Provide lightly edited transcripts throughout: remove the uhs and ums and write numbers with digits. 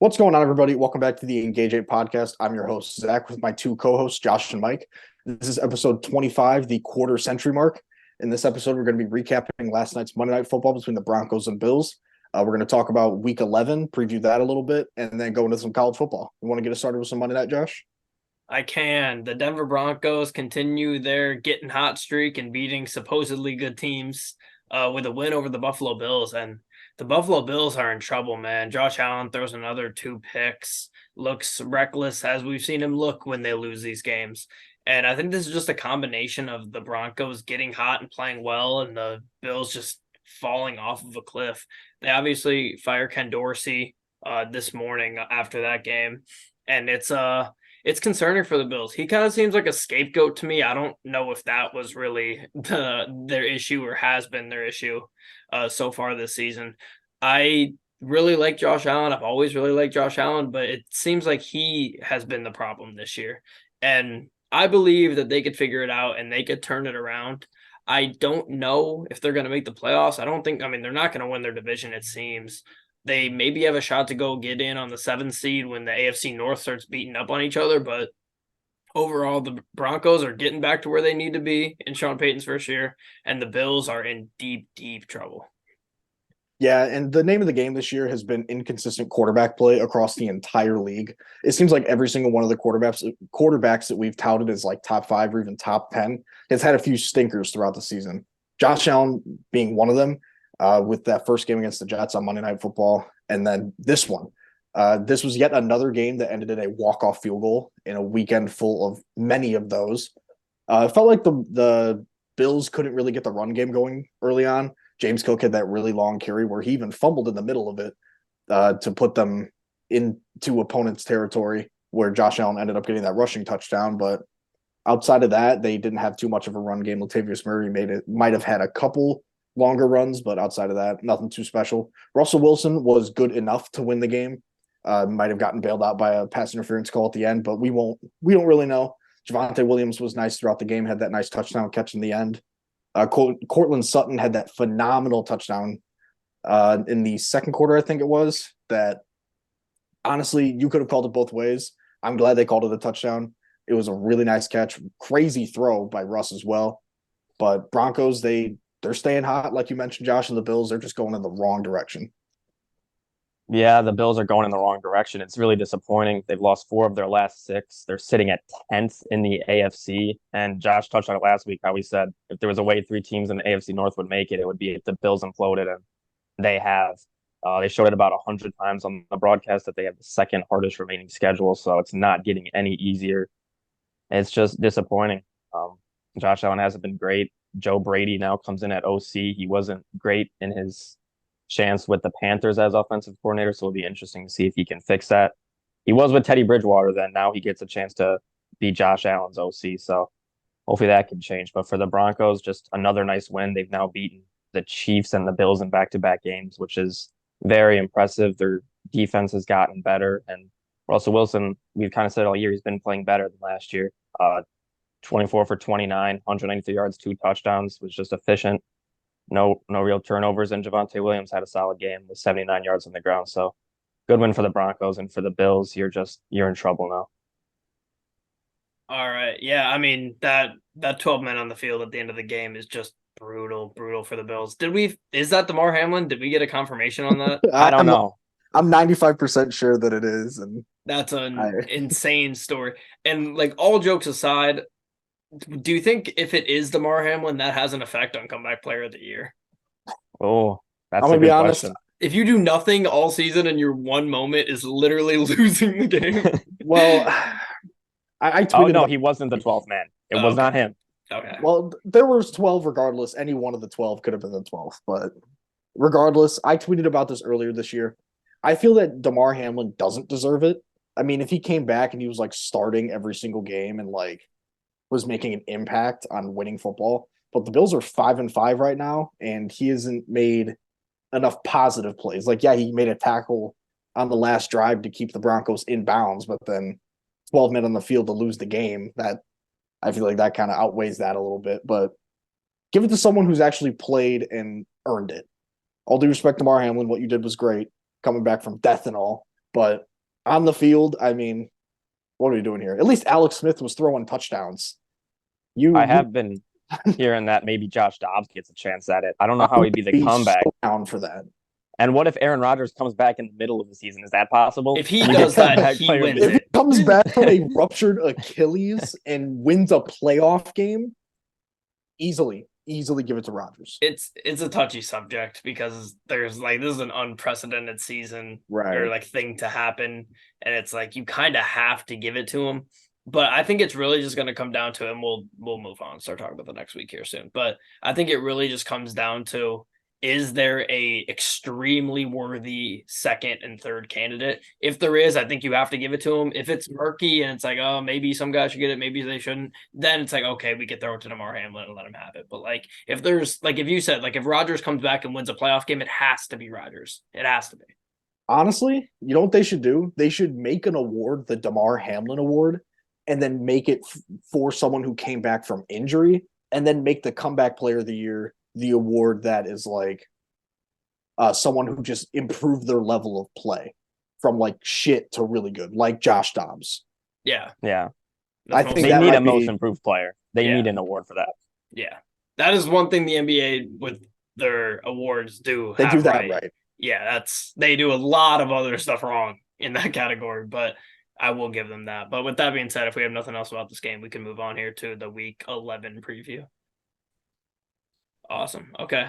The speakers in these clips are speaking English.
What's going on, everybody? Welcome back to the Engage 8 podcast. I'm your host, Zach, with my two co-hosts, Josh and Mike. This is episode 25, the quarter century mark. In this episode, we're going to be recapping last night's Monday Night Football between the Broncos and Bills. We're going to talk about Week 11, preview that a little bit, and then go into some college football. You want to get us started with some Monday Night, Josh? I can. The Denver Broncos continue their getting hot streak and beating supposedly good teams with a win over the Buffalo Bills. And the Buffalo Bills are in trouble, man. Josh Allen throws another two picks, looks reckless as we've seen him look when they lose these games. And I think this is just a combination of the Broncos getting hot and playing well and the Bills just falling off of a cliff. They obviously fired Ken Dorsey this morning after that game. And it's concerning for the Bills. He kind of seems like a scapegoat to me. I don't know if that was really their issue or has been their issue so far this season. I really like Josh Allen. I've always really liked Josh Allen, but it seems like he has been the problem this year. And I believe that they could figure it out and they could turn it around. I don't know if they're going to make the playoffs. They're not going to win their division, it seems. They maybe have a shot to go get in on the 7th seed when the AFC North starts beating up on each other. But overall, the Broncos are getting back to where they need to be in Sean Payton's first year, and the Bills are in deep, deep trouble. Yeah, and the name of the game this year has been inconsistent quarterback play across the entire league. It seems like every single one of the quarterbacks that we've touted as like top 5 or even top 10 has had a few stinkers throughout the season. Josh Allen being one of them, with that first game against the Jets on Monday Night Football, and then this one. This was yet another game that ended in a walk-off field goal in a weekend full of many of those. It felt like the Bills couldn't really get the run game going early on. James Cook had that really long carry where he even fumbled in the middle of it to put them into opponent's territory, where Josh Allen ended up getting that rushing touchdown. But outside of that, they didn't have too much of a run game. Latavius Murray might have had a couple longer runs, but outside of that, nothing too special. Russell Wilson was good enough to win the game. Might have gotten bailed out by a pass interference call at the end, but we don't really know. Javonte Williams was nice throughout the game, had that nice touchdown catch in the end. Cortland Sutton had that phenomenal touchdown in the second quarter, I think it was, that honestly, you could have called it both ways. I'm glad they called it a touchdown. It was a really nice catch, crazy throw by Russ as well. But Broncos, they're staying hot, like you mentioned, Josh, and the Bills, they're just going in the wrong direction. Yeah, the Bills are going in the wrong direction. It's really disappointing. They've lost 4 of their last 6. They're sitting at 10th in the AFC. And Josh touched on it last week, how he said if there was a way 3 teams in the AFC North would make it, it would be if the Bills imploded, and they have. They showed it about 100 times on the broadcast that they have the second hardest remaining schedule, so it's not getting any easier. It's just disappointing. Josh Allen hasn't been great. Joe Brady now comes in at OC. He wasn't great in his chance with the Panthers as offensive coordinator, so it'll be interesting to see if he can fix that. He was with Teddy Bridgewater then. Now he gets a chance to be Josh Allen's OC, so hopefully that can change. But for the Broncos, just another nice win. They've now beaten the Chiefs and the Bills in back-to-back games, which is very impressive. Their defense has gotten better, and Russell Wilson, we've kind of said all year, he's been playing better than last year. 24 for 29, 193 yards, 2 touchdowns, was just efficient. No real turnovers, and Javonte Williams had a solid game with 79 yards on the ground. So good win for the Broncos, and for the Bills, you're in trouble now. All right. Yeah, I mean, that 12 men on the field at the end of the game is just brutal for the Bills. Is that Damar Hamlin? Did we get a confirmation on that? I don't know. I'm 95% sure that it is, and That's an insane story. And like, all jokes aside, do you think if it is Damar Hamlin, that has an effect on comeback player of the year? Oh, that's I'm a gonna be good honest. question. If you do nothing all season and your one moment is literally losing the game. Well, I Oh tweeted no, about, he wasn't the 12th man. It Oh, was okay. not him. Okay. well, there was 12 regardless. Any one of the 12 could have been the 12th, but regardless, I tweeted about this earlier this year. I feel that Damar Hamlin doesn't deserve it. I mean, if he came back and he was like starting every single game and like was making an impact on winning football, but the Bills are 5-5 right now, and he hasn't made enough positive plays. Like, yeah, he made a tackle on the last drive to keep the Broncos in bounds, but then 12 men on the field to lose the game. That I feel like that kind of outweighs that a little bit. But give it to someone who's actually played and earned it. All due respect to Damar Hamlin, what you did was great, coming back from death and all. But On the field, I mean, what are we doing here? At least Alex Smith was throwing touchdowns. I You have been hearing that maybe Josh Dobbs gets a chance at it. I don't I know how he'd be would the be so comeback. down for that. And what if Aaron Rodgers comes back in the middle of the season? Is that possible? If he We get does that, comeback he player of the wins If he year. it. comes back from a ruptured Achilles and wins a playoff game, easily give it to Rodgers. It's a touchy subject because there's like this is an unprecedented season or Right. like thing to happen, and it's like you kind of have to give it to him. But I think it's really just going to come down to, and we'll move on, start talking about the next week here soon. But I think it really just comes down to, is there a extremely worthy second and third candidate? If there is, I think you have to give it to him. If it's murky and it's like, oh, maybe some guys should get it, maybe they shouldn't, then it's like, okay, we could throw it to DeMar Hamlin and let him have it. But like, if there's like, if you said, like, if Rodgers comes back and wins a playoff game, it has to be Rodgers. It has to be. Honestly, you know what they should do? They should make an award, the Damar Hamlin Award, and then make it for someone who came back from injury, and then make the comeback player of the year the award that is like someone who just improved their level of play from like shit to really good, like Josh Dobbs. Yeah. Yeah. I think They that need might a most be improved player. They Yeah. need an award for that. Yeah. That is one thing the NBA with their awards do they have do that right. Yeah, they do a lot of other stuff wrong in that category, but I will give them that. But with that being said, if we have nothing else about this game, we can move on here to the week 11 preview. Awesome. Okay.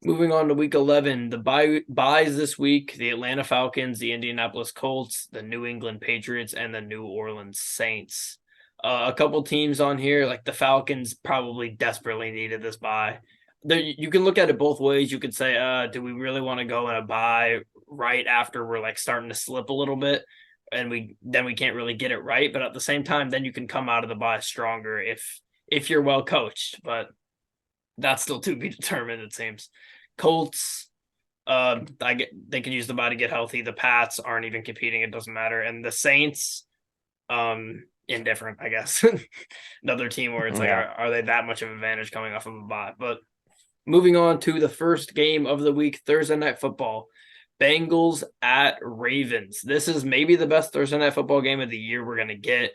Moving on to week 11, the buys this week: the Atlanta Falcons, the Indianapolis Colts, the New England Patriots, and the New Orleans Saints. A couple teams on here, like the Falcons, probably desperately needed this buy. You can look at it both ways. You could say, do we really want to go in a buy right after we're like starting to slip a little bit, and we can't really get it right. But at the same time, then you can come out of the buy stronger if you're well coached. But that's still to be determined, it seems. Colts, they can use the buy to get healthy. The Pats aren't even competing; it doesn't matter. And the Saints, indifferent, I guess. Another team where it's like, are they that much of an advantage coming off of a bye? But moving on to the first game of the week, Thursday Night Football. Bengals at Ravens. This is maybe the best Thursday Night Football game of the year we're going to get.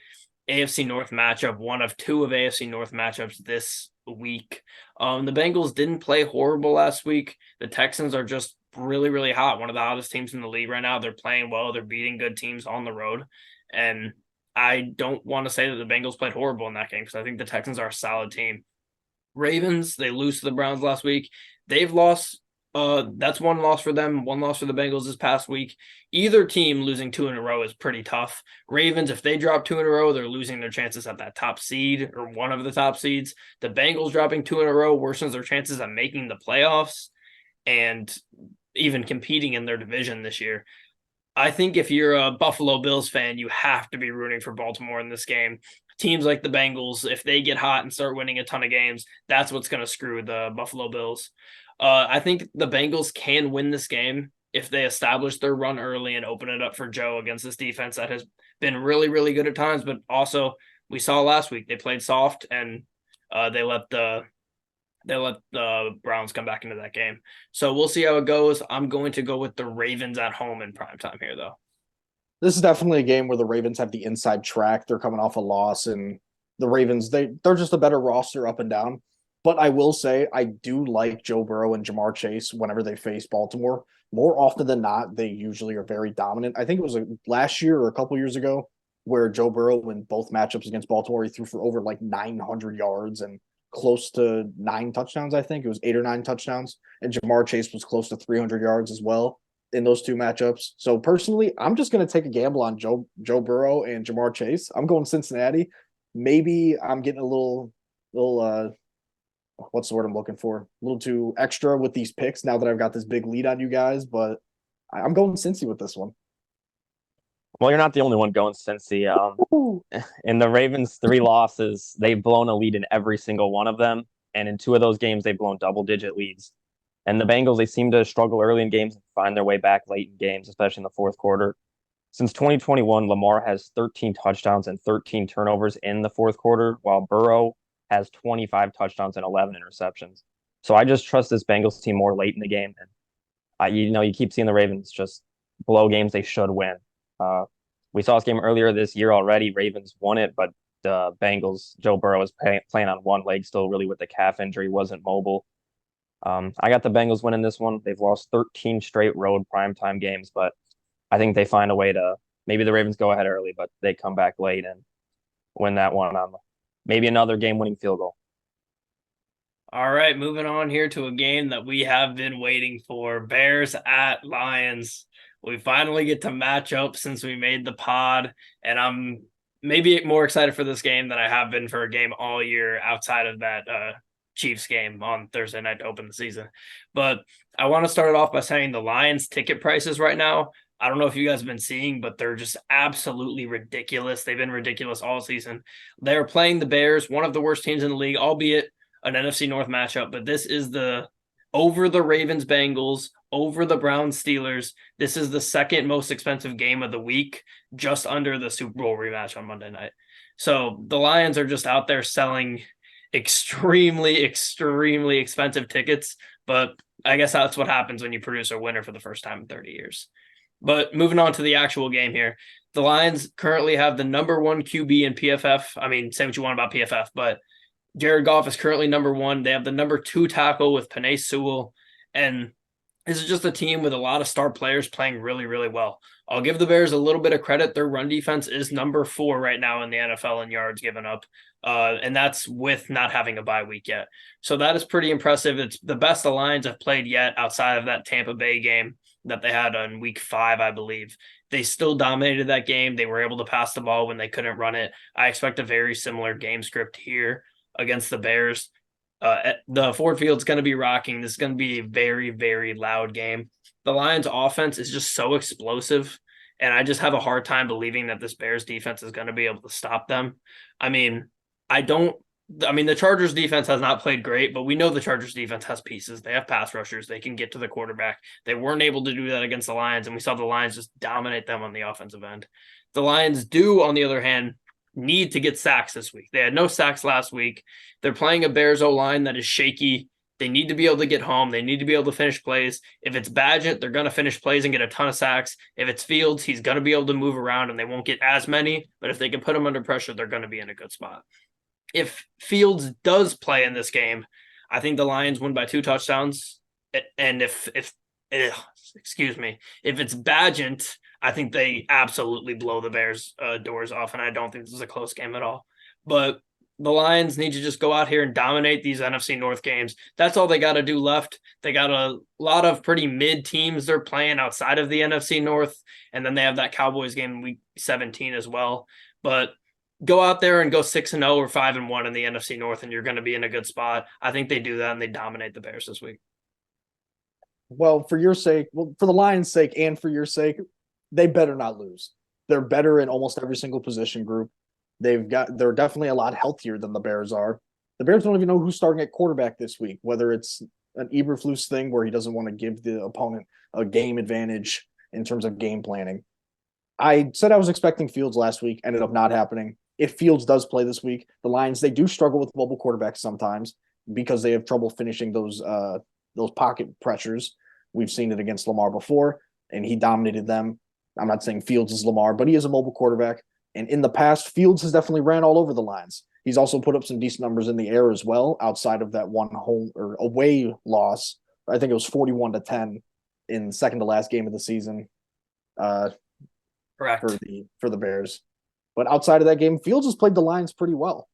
AFC North matchup, one of two of AFC North matchups this week. The Bengals didn't play horrible last week. The Texans are just really, really hot. One of the hottest teams in the league right now. They're playing well. They're beating good teams on the road. And I don't want to say that the Bengals played horrible in that game because I think the Texans are a solid team. Ravens, they lose to the Browns last week. They've lost. That's one loss for them, one loss for the Bengals this past week. Either team losing two in a row is pretty tough. Ravens, if they drop two in a row, they're losing their chances at that top seed or one of the top seeds. The Bengals dropping two in a row worsens their chances of making the playoffs and even competing in their division this year. I think if you're a Buffalo Bills fan, you have to be rooting for Baltimore in this game. Teams like the Bengals, if they get hot and start winning a ton of games, that's what's going to screw the Buffalo Bills. I think the Bengals can win this game if they establish their run early and open it up for Joe against this defense that has been really, really good at times. But also, we saw last week they played soft and they let the Browns come back into that game. So we'll see how it goes. I'm going to go with the Ravens at home in primetime here, though. This is definitely a game where the Ravens have the inside track. They're coming off a loss, and the Ravens, they're just a better roster up and down. But I will say I do like Joe Burrow and Jamar Chase whenever they face Baltimore. More often than not, they usually are very dominant. I think it was last year or a couple years ago where Joe Burrow in both matchups against Baltimore, he threw for over like 900 yards and close to 9 touchdowns. I think it was 8 or 9 touchdowns. And Jamar Chase was close to 300 yards as well in those two matchups. So personally, I'm just going to take a gamble on Joe Burrow and Jamar Chase. I'm going Cincinnati. Maybe I'm getting a little what's the word I'm looking for? A little too extra with these picks now that I've got this big lead on you guys, but I'm going Cincy with this one. Well, you're not the only one going Cincy. In the Ravens' 3 losses, they've blown a lead in every single one of them. And in 2 of those games, they've blown double-digit leads. And the Bengals, they seem to struggle early in games and find their way back late in games, especially in the fourth quarter. Since 2021, Lamar has 13 touchdowns and 13 turnovers in the fourth quarter, while Burrow has 25 touchdowns and 11 interceptions. So I just trust this Bengals team more late in the game. And you keep seeing the Ravens just blow games they should win. We saw this game earlier this year already. Ravens won it, but the Bengals, Joe Burrow was playing on one leg still, really with the calf injury, wasn't mobile. I got the Bengals winning this one. They've lost 13 straight road primetime games, but I think they find a way to maybe the Ravens go ahead early, but they come back late and win that one on maybe another game-winning field goal. All right, moving on here to a game that we have been waiting for. Bears at Lions. We finally get to match up since we made the pod, and I'm maybe more excited for this game than I have been for a game all year outside of that Chiefs game on Thursday night to open the season. But I want to start it off by saying the Lions ticket prices right now, I don't know if you guys have been seeing, but they're just absolutely ridiculous. They've been ridiculous all season. They're playing the Bears, one of the worst teams in the league, albeit an NFC North matchup, but this is the over the Ravens Bengals, over the Browns Steelers. This is the second most expensive game of the week, just under the Super Bowl rematch on Monday night. So the Lions are just out there selling extremely, extremely expensive tickets, but I guess that's what happens when you produce a winner for the first time in 30 years. But moving on to the actual game here, the Lions currently have the number one QB in PFF. I mean, say what you want about PFF, but Jared Goff is currently number one. They have the number two tackle with Penei Sewell. And this is just a team with a lot of star players playing really, really well. I'll give the Bears a little bit of credit. Their run defense is number 4 right now in the NFL in yards given up. And that's with not having a bye week yet. So that is pretty impressive. It's the best the Lions have played yet outside of that Tampa Bay game that they had on week 5, I believe. They still dominated that game. They were able to pass the ball when they couldn't run it. I expect a very similar game script here against the Bears. The Ford Field's going to be rocking. This is going to be a very, very loud game. The Lions offense is just so explosive, and I just have a hard time believing that this Bears defense is going to be able to stop them. I mean, the Chargers defense has not played great, but we know the Chargers defense has pieces. They have pass rushers. They can get to the quarterback. They weren't able to do that against the Lions, and we saw the Lions just dominate them on the offensive end. The Lions do, on the other hand, need to get sacks this week. They had no sacks last week. They're playing a Bears O-line that is shaky. They need to be able to get home. They need to be able to finish plays. If it's Badgett, they're going to finish plays and get a ton of sacks. If it's Fields, he's going to be able to move around and they won't get as many. But if they can put him under pressure, they're going to be in a good spot. If Fields does play in this game, I think the Lions win by 2 touchdowns. And if it's Badgett, I think they absolutely blow the Bears' doors off, and I don't think this is a close game at all. But the Lions need to just go out here and dominate these NFC North games. That's all they got to do left. They got a lot of pretty mid teams they're playing outside of the NFC North, and then they have that Cowboys game in Week 17 as well. But go out there and go 6-0 or 5-1 in the NFC North, and you're going to be in a good spot. I think they do that, and they dominate the Bears this week. Well, for your sake, for the Lions' sake and for your sake, they better not lose. They're better in almost every single position group. They're definitely a lot healthier than the Bears are. The Bears don't even know who's starting at quarterback this week, whether it's an Eberflus thing where he doesn't want to give the opponent a game advantage in terms of game planning. I said I was expecting Fields last week, ended up not happening. If Fields does play this week, the Lions, they do struggle with mobile quarterbacks sometimes because they have trouble finishing those pocket pressures. We've seen it against Lamar before, and he dominated them. I'm not saying Fields is Lamar, but he is a mobile quarterback. And in the past, Fields has definitely ran all over the Lions. He's also put up some decent numbers in the air as well, outside of that one home or away loss. I think it was 41-10 in the second to last game of the season. Correct. For the Bears. But outside of that game, Fields has played the Lions pretty well.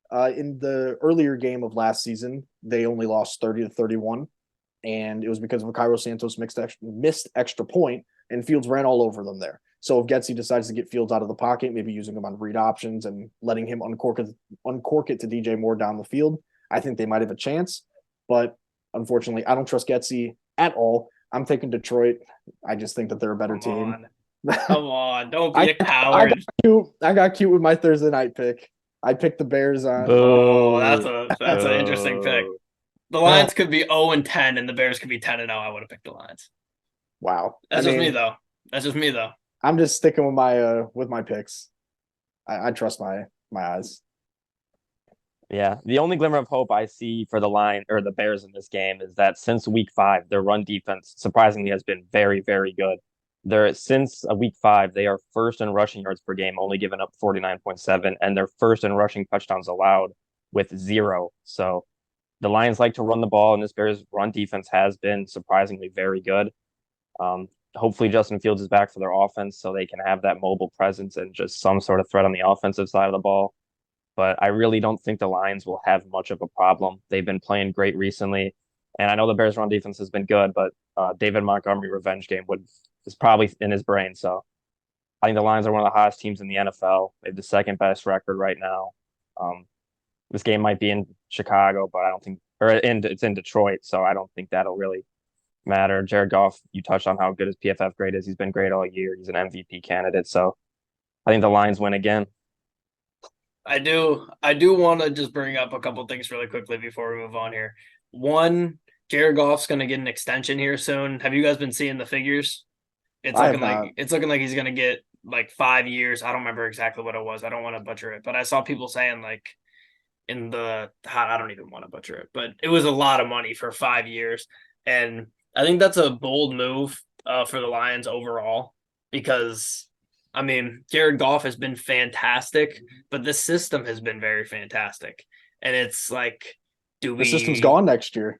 In the earlier game of last season, they only lost 30-31, and it was because of a Cairo Santos missed extra point, and Fields ran all over them there. So if Getsy decides to get Fields out of the pocket, maybe using him on read options and letting him uncork it to DJ Moore down the field, I think they might have a chance. But unfortunately, I don't trust Getsy at all. I'm taking Detroit. I just think that they're a better team. Come on, don't be a coward. I got cute with my Thursday night pick. I picked the Bears on. Oh, that's an interesting pick. The Lions could be 0-10 and the Bears could be 10-0. I would have picked the Lions. Wow. That's just me though. I'm just sticking with my picks. I trust my eyes. Yeah, the only glimmer of hope I see for the Bears in this game is that since week 5, their run defense surprisingly has been very, very good. They're since week 5, they are first in rushing yards per game, only giving up 49.7, and they're first in rushing touchdowns allowed with 0. So the Lions like to run the ball, and this Bears run defense has been surprisingly very good. Hopefully Justin Fields is back for their offense so they can have that mobile presence and just some sort of threat on the offensive side of the ball. But I really don't think the Lions will have much of a problem. They've been playing great recently. And I know the Bears run defense has been good, but David Montgomery revenge game is probably in his brain. So I think the Lions are one of the hottest teams in the NFL. They have the second best record right now. This game might be in Chicago, but I don't think, or it's in Detroit, so I don't think that'll really matter. Jared Goff, you touched on how good his PFF grade is. He's been great all year. He's an MVP candidate. So I think the Lions win again. I do want to just bring up a couple things really quickly before we move on here. One, Jared Goff's going to get an extension here soon. Have you guys been seeing the figures? It's looking like he's going to get like 5 years. I don't remember exactly what it was. I don't want to butcher it, but I saw people saying like I don't even want to butcher it, but it was a lot of money for 5 years. And I think that's a bold move for the Lions overall because, I mean, Jared Goff has been fantastic, but this system has been very fantastic. And it's like, the system's gone next year?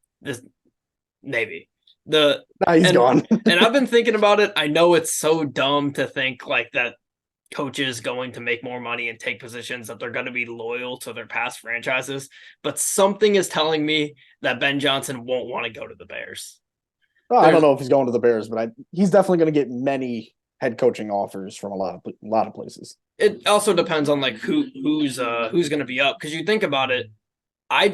Maybe. He's gone. And I've been thinking about it. I know it's so dumb to think like that coaches going to make more money and take positions that they're going to be loyal to their past franchises, but something is telling me that Ben Johnson won't want to go to the Bears. I don't know if he's going to the Bears, but he's definitely going to get many head coaching offers from a lot of places. It also depends on like who's going to be up, because you think about it. I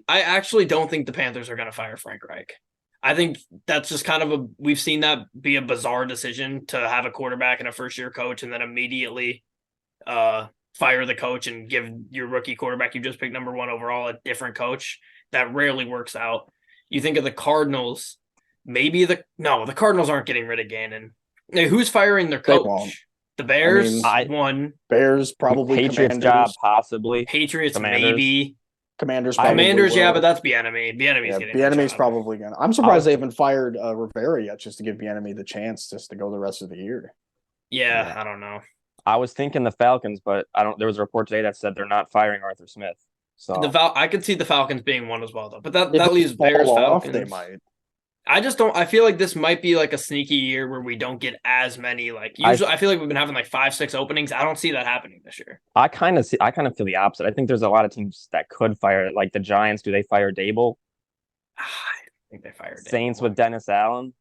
actually don't think the Panthers are going to fire Frank Reich. I think that's just kind of we've seen that be a bizarre decision to have a quarterback and a first-year coach and then immediately fire the coach and give your rookie quarterback you just picked number 1 overall a different coach. That rarely works out. You think of the Cardinals, the Cardinals aren't getting rid of Gannon. Now, who's firing their coach? The Bears, Bears, probably. Patriots job, possibly. Patriots, Commanders. Maybe. Commanders, yeah, but that's Bieniemy. Bieniemy's probably gonna. I'm surprised they haven't fired Rivera yet, just to give Bieniemy the chance just to go the rest of the year. Yeah, I don't know. I was thinking the Falcons, but There was a report today that said they're not firing Arthur Smith. So I could see the Falcons being one as well, though. But that leaves Bears, Falcons. They might. I just don't. I feel like this might be like a sneaky year where we don't get as many. Like usually, I feel like we've been having like 5-6 openings. I don't see that happening this year. I kind of feel the opposite. I think there's a lot of teams that could fire, like the Giants. Do they fire Dable? I think they fired Saints with Dennis Allen.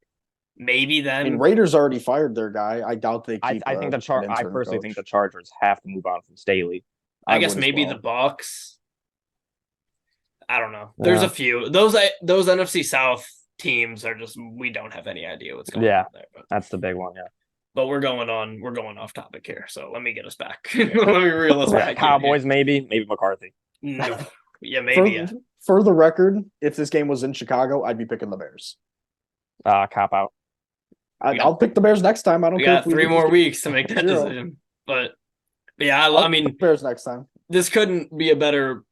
Maybe then. I mean, Raiders already fired their guy. I doubt they keep. I personally think the Chargers have to move on from Staley. I guess maybe the Bucs. I don't know. There's a few. Those NFC South teams are just, we don't have any idea what's going on there. But that's the big one, But we're going off topic here, so let me get us back. Let me reel us back. Cowboys, maybe McCarthy. No. Yeah, maybe. For the record, if this game was in Chicago, I'd be picking the Bears. Cop out. I'll pick the Bears next time. I don't care. We got 3 more weeks to make that decision. But yeah, I mean, Bears next time. This couldn't be a better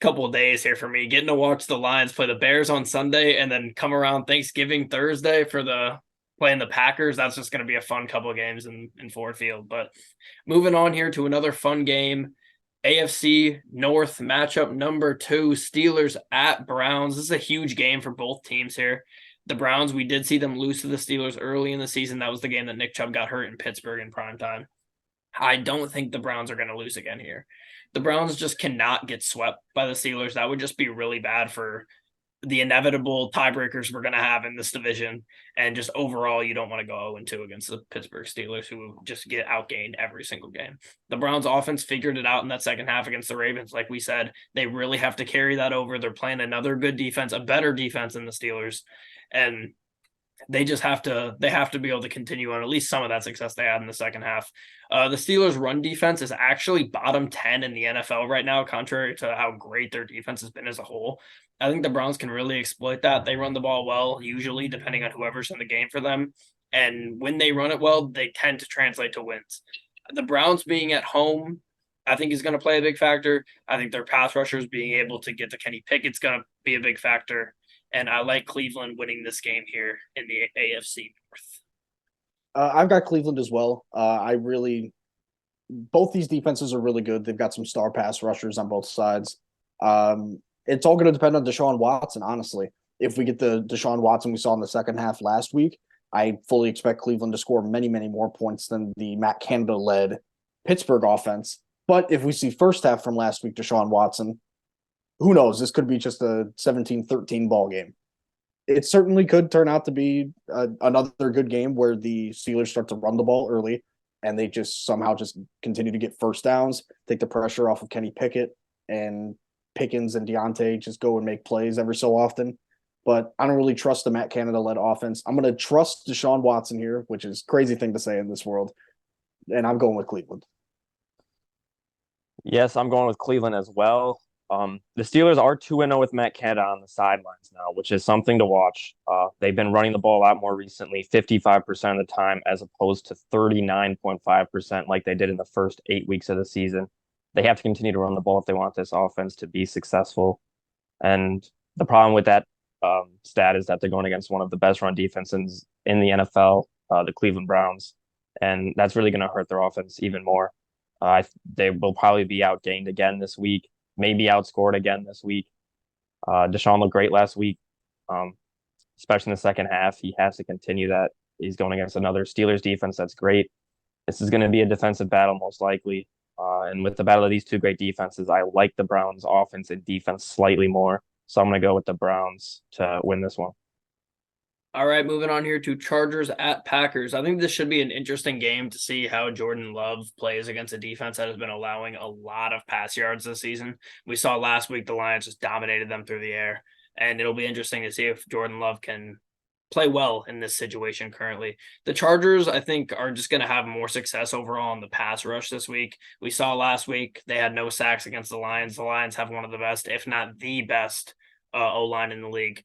couple of days here for me, getting to watch the Lions play the Bears on Sunday and then come around Thanksgiving Thursday for playing the Packers. That's just going to be a fun couple of games in Ford Field. But moving on here to another fun game, AFC North matchup number 2, Steelers at Browns. This is a huge game for both teams here. The Browns, we did see them lose to the Steelers early in the season. That was the game that Nick Chubb got hurt in Pittsburgh in primetime. I don't think the Browns are going to lose again here. The Browns just cannot get swept by the Steelers. That would just be really bad for the inevitable tiebreakers we're going to have in this division. And just overall, you don't want to go 0-2 against the Pittsburgh Steelers, who just get outgained every single game. The Browns offense figured it out in that second half against the Ravens. Like we said, they really have to carry that over. They're playing another good defense, a better defense than the Steelers. And they just have to be able to continue on at least some of that success they had in the second half. The Steelers' run defense is actually bottom 10 in the NFL right now, contrary to how great their defense has been as a whole. I think the Browns can really exploit that. They run the ball well, usually, depending on whoever's in the game for them. And when they run it well, they tend to translate to wins. The Browns being at home, I think, is going to play a big factor. I think their pass rushers being able to get to Kenny Pickett's going to be a big factor. And I like Cleveland winning this game here in the AFC North. I've got Cleveland as well. Both these defenses are really good. They've got some star pass rushers on both sides. It's all going to depend on Deshaun Watson, honestly. If we get the Deshaun Watson we saw in the second half last week, I fully expect Cleveland to score many, many more points than the Matt Canada led Pittsburgh offense. But if we see first half from last week, Deshaun Watson, who knows? This could be just a 17-13 ball game. It certainly could turn out to be another good game where the Steelers start to run the ball early and they just somehow just continue to get first downs, take the pressure off of Kenny Pickett, and Pickens and Deontay just go and make plays every so often. But I don't really trust the Matt Canada led offense. I'm going to trust Deshaun Watson here, which is a crazy thing to say in this world. And I'm going with Cleveland. Yes, I'm going with Cleveland as well. The Steelers are 2-0 with Matt Canada on the sidelines now, which is something to watch. They've been running the ball a lot more recently, 55% of the time, as opposed to 39.5% like they did in the first 8 weeks of the season. They have to continue to run the ball if they want this offense to be successful. And the problem with that stat is that they're going against one of the best run defenses in the NFL, the Cleveland Browns, and that's really going to hurt their offense even more. They will probably be outgained again this week, maybe outscored again this week. Deshaun looked great last week, especially in the second half. He has to continue that. He's going against another Steelers defense that's great. This is going to be a defensive battle most likely. And with the battle of these two great defenses, I like the Browns offense and defense slightly more. So I'm going to go with the Browns to win this one. All right, moving on here to Chargers at Packers. I think this should be an interesting game to see how Jordan Love plays against a defense that has been allowing a lot of pass yards this season. We saw last week the Lions just dominated them through the air, and it'll be interesting to see if Jordan Love can play well in this situation currently. The Chargers, I think, are just going to have more success overall in the pass rush this week. We saw last week they had no sacks against the Lions. The Lions have one of the best, if not the best, O-line in the league.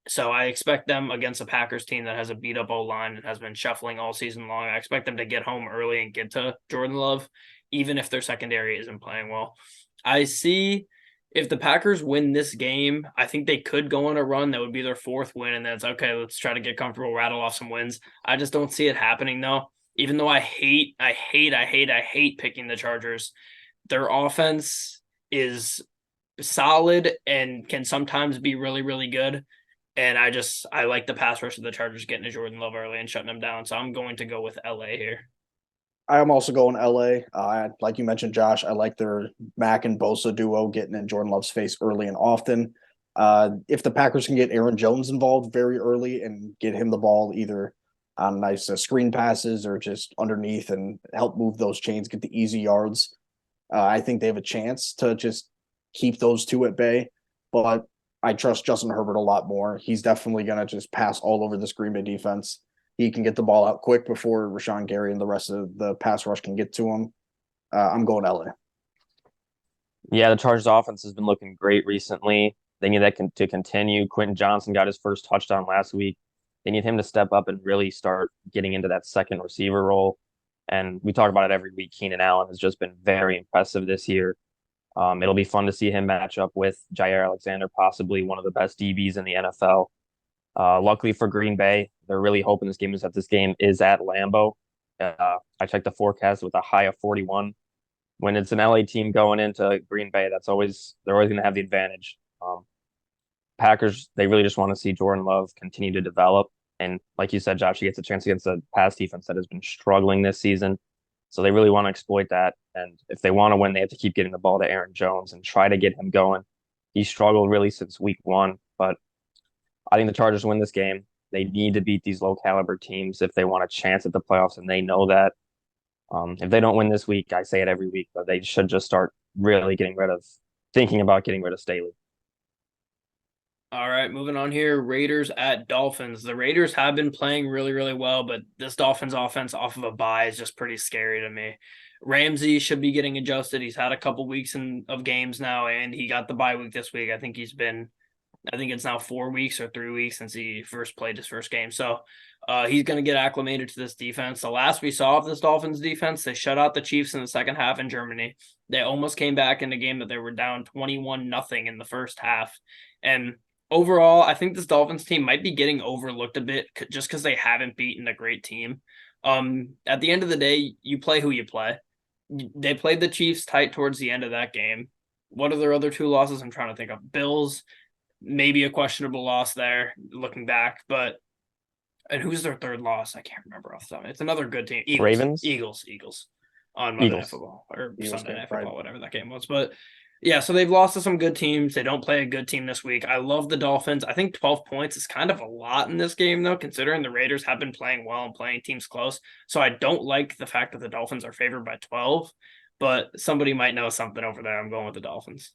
So I expect them against a Packers team that has a beat up O-line and has been shuffling all season long. I expect them to get home early and get to Jordan Love, even if their secondary isn't playing well. I see if the Packers win this game, I think they could go on a run. That would be their fourth win. And that's okay. Let's try to get comfortable, rattle off some wins. I just don't see it happening though. Even though I hate picking the Chargers. Their offense is solid and can sometimes be really, really good. And I like the pass rush of the Chargers getting to Jordan Love early and shutting them down. So I'm going to go with LA here. I'm also going LA. Like you mentioned, Josh, I like their Mack and Bosa duo getting in Jordan Love's face early and often. If the Packers can get Aaron Jones involved very early and get him the ball either on nice screen passes or just underneath and help move those chains, get the easy yards, I think they have a chance to just keep those two at bay. But I trust Justin Herbert a lot more. He's definitely going to just pass all over this Green Bay defense. He can get the ball out quick before Rashawn Gary and the rest of the pass rush can get to him. I'm going LA. Yeah, the Chargers offense has been looking great recently. They need that to continue. Quentin Johnson got his first touchdown last week. They need him to step up and really start getting into that second receiver role. And we talk about it every week. Keenan Allen has just been very impressive this year. It'll be fun to see him match up with Jair Alexander, possibly one of the best DBs in the NFL. Luckily for Green Bay, they're really hoping this game is at Lambeau. I checked the forecast with a high of 41. When it's an LA team going into Green Bay, they're always going to have the advantage. Packers, they really just want to see Jordan Love continue to develop. And like you said, Josh, he gets a chance against a pass defense that has been struggling this season. So they really want to exploit that. And if they want to win, they have to keep getting the ball to Aaron Jones and try to get him going. He struggled really since week one, but I think the Chargers win this game. They need to beat these low caliber teams if they want a chance at the playoffs, and they know that. If they don't win this week, I say it every week, but they should just start really thinking about getting rid of Staley. All right, moving on here. Raiders at Dolphins. The Raiders have been playing really, really well, but this Dolphins offense off of a bye is just pretty scary to me. Ramsey should be getting adjusted. He's had a couple weeks of games now, and he got the bye week this week. I think it's now 4 weeks or 3 weeks since he first played his first game. So he's going to get acclimated to this defense. The last we saw of this Dolphins defense, they shut out the Chiefs in the second half in Germany. They almost came back in a game that they were down 21-0 in the first half. And overall, I think this Dolphins team might be getting overlooked a bit just because they haven't beaten a great team. At the end of the day, you play who you play. They played the Chiefs tight towards the end of that game. What are their other two losses? I'm trying to think of. Bills, maybe a questionable loss there, looking back, but and who's their third loss? I can't remember off the top. It's another good team. Ravens, Eagles on Monday Night Eagles. Football or Eagles Sunday game, Night right. Football, whatever that game was. But yeah, so they've lost to some good teams. They don't play a good team this week. I love the Dolphins. I think 12 points is kind of a lot in this game, though, considering the Raiders have been playing well and playing teams close. So I don't like the fact that the Dolphins are favored by 12, but somebody might know something over there. I'm going with the Dolphins.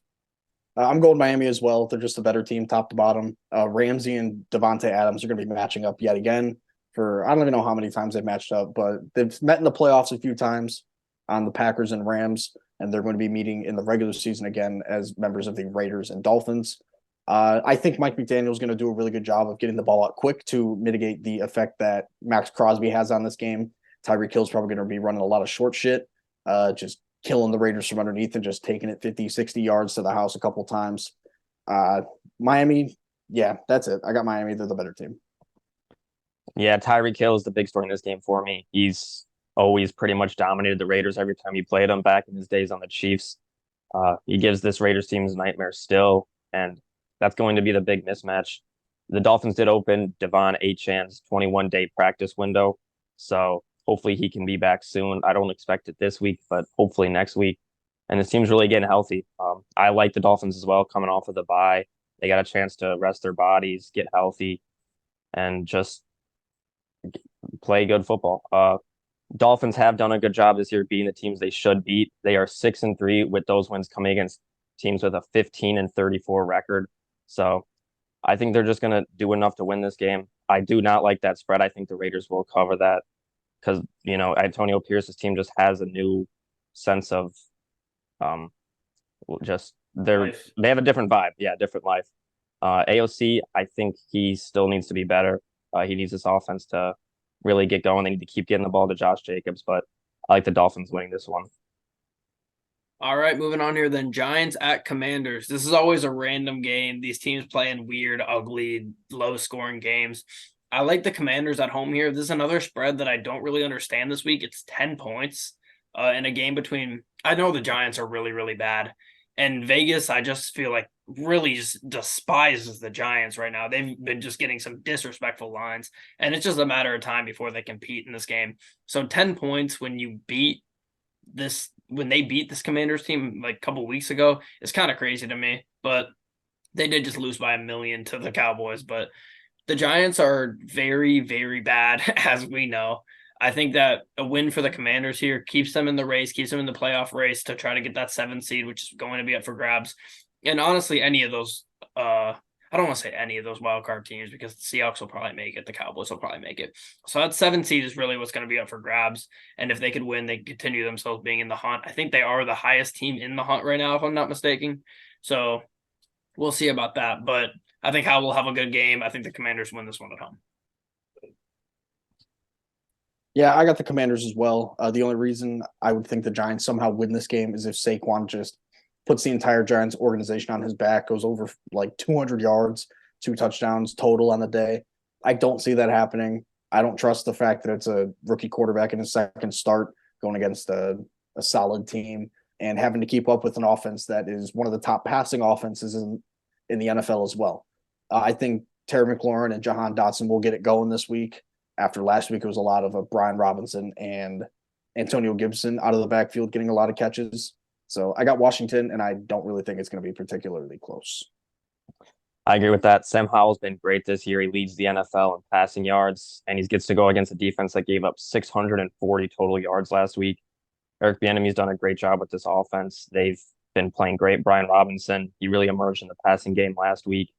I'm going Miami as well. They're just a better team, top to bottom. Ramsey and Devontae Adams are going to be matching up yet again. I don't even know how many times they've matched up, but they've met in the playoffs a few times on the Packers and Rams, and they're going to be meeting in the regular season again as members of the Raiders and Dolphins. I think Mike McDaniel is going to do a really good job of getting the ball out quick to mitigate the effect that Max Crosby has on this game. Tyreek Hill's probably going to be running a lot of short shit, just killing the Raiders from underneath and just taking it 50, 60 yards to the house a couple times. Miami, yeah, that's it. I got Miami. They're the better team. Yeah, Tyreek Hill is the big story in this game for me. He's always pretty much dominated the Raiders every time he played them back in his days on the Chiefs. He gives this Raiders team's nightmare still, and that's going to be the big mismatch. The Dolphins did open Devon Achan's 21-day practice window, so hopefully he can be back soon. I don't expect it this week, but hopefully next week. And this team's really getting healthy. I like the Dolphins as well, coming off of the bye. They got a chance to rest their bodies, get healthy, and just play good football. Dolphins have done a good job this year beating the teams they should beat. They are 6-3 with those wins coming against teams with a 15-34 record. So I think they're just going to do enough to win this game. I do not like that spread. I think the Raiders will cover that because, Antonio Pierce's team just has a new sense of just they have a different vibe. Yeah, different life. AOC, I think he still needs to be better. He needs this offense to really get going. They need to keep getting the ball to Josh Jacobs, but I like the Dolphins winning this one. All right, moving on here then. Giants at Commanders. This is always a random game. These teams playing weird, ugly, low-scoring games. I like the Commanders at home here. This is another spread that I don't really understand this week. It's 10 points in a game between – I know the Giants are really, really bad. And Vegas, I just feel like really just despises the Giants right now. They've been just getting some disrespectful lines, and it's just a matter of time before they compete in this game. So 10 points when they beat this Commanders team like a couple weeks ago is kind of crazy to me, but they did just lose by 1 million to the Cowboys. But the Giants are very, very bad, as we know. I think that a win for the Commanders here keeps them in the race, keeps them in the playoff race to try to get that 7th seed, which is going to be up for grabs. And honestly, any of those, I don't want to say any of those wild card teams because the Seahawks will probably make it, the Cowboys will probably make it. So that 7th seed is really what's going to be up for grabs. And if they could win, they continue themselves being in the hunt. I think they are the highest team in the hunt right now, if I'm not mistaken. So we'll see about that. But I think Howell will have a good game. I think the Commanders win this one at home. Yeah, I got the Commanders as well. The only reason I would think the Giants somehow win this game is if Saquon just puts the entire Giants organization on his back, goes over like 200 yards, 2 touchdowns total on the day. I don't see that happening. I don't trust the fact that it's a rookie quarterback in his second start going against a solid team and having to keep up with an offense that is one of the top passing offenses in the NFL as well. I think Terry McLaurin and Jahan Dotson will get it going this week. After last week, it was a lot of Brian Robinson and Antonio Gibson out of the backfield getting a lot of catches. So I got Washington, and I don't really think it's going to be particularly close. I agree with that. Sam Howell's been great this year. He leads the NFL in passing yards, and he gets to go against a defense that gave up 640 total yards last week. Eric Bieniemy's done a great job with this offense. They've been playing great. Brian Robinson, he really emerged in the passing game last week.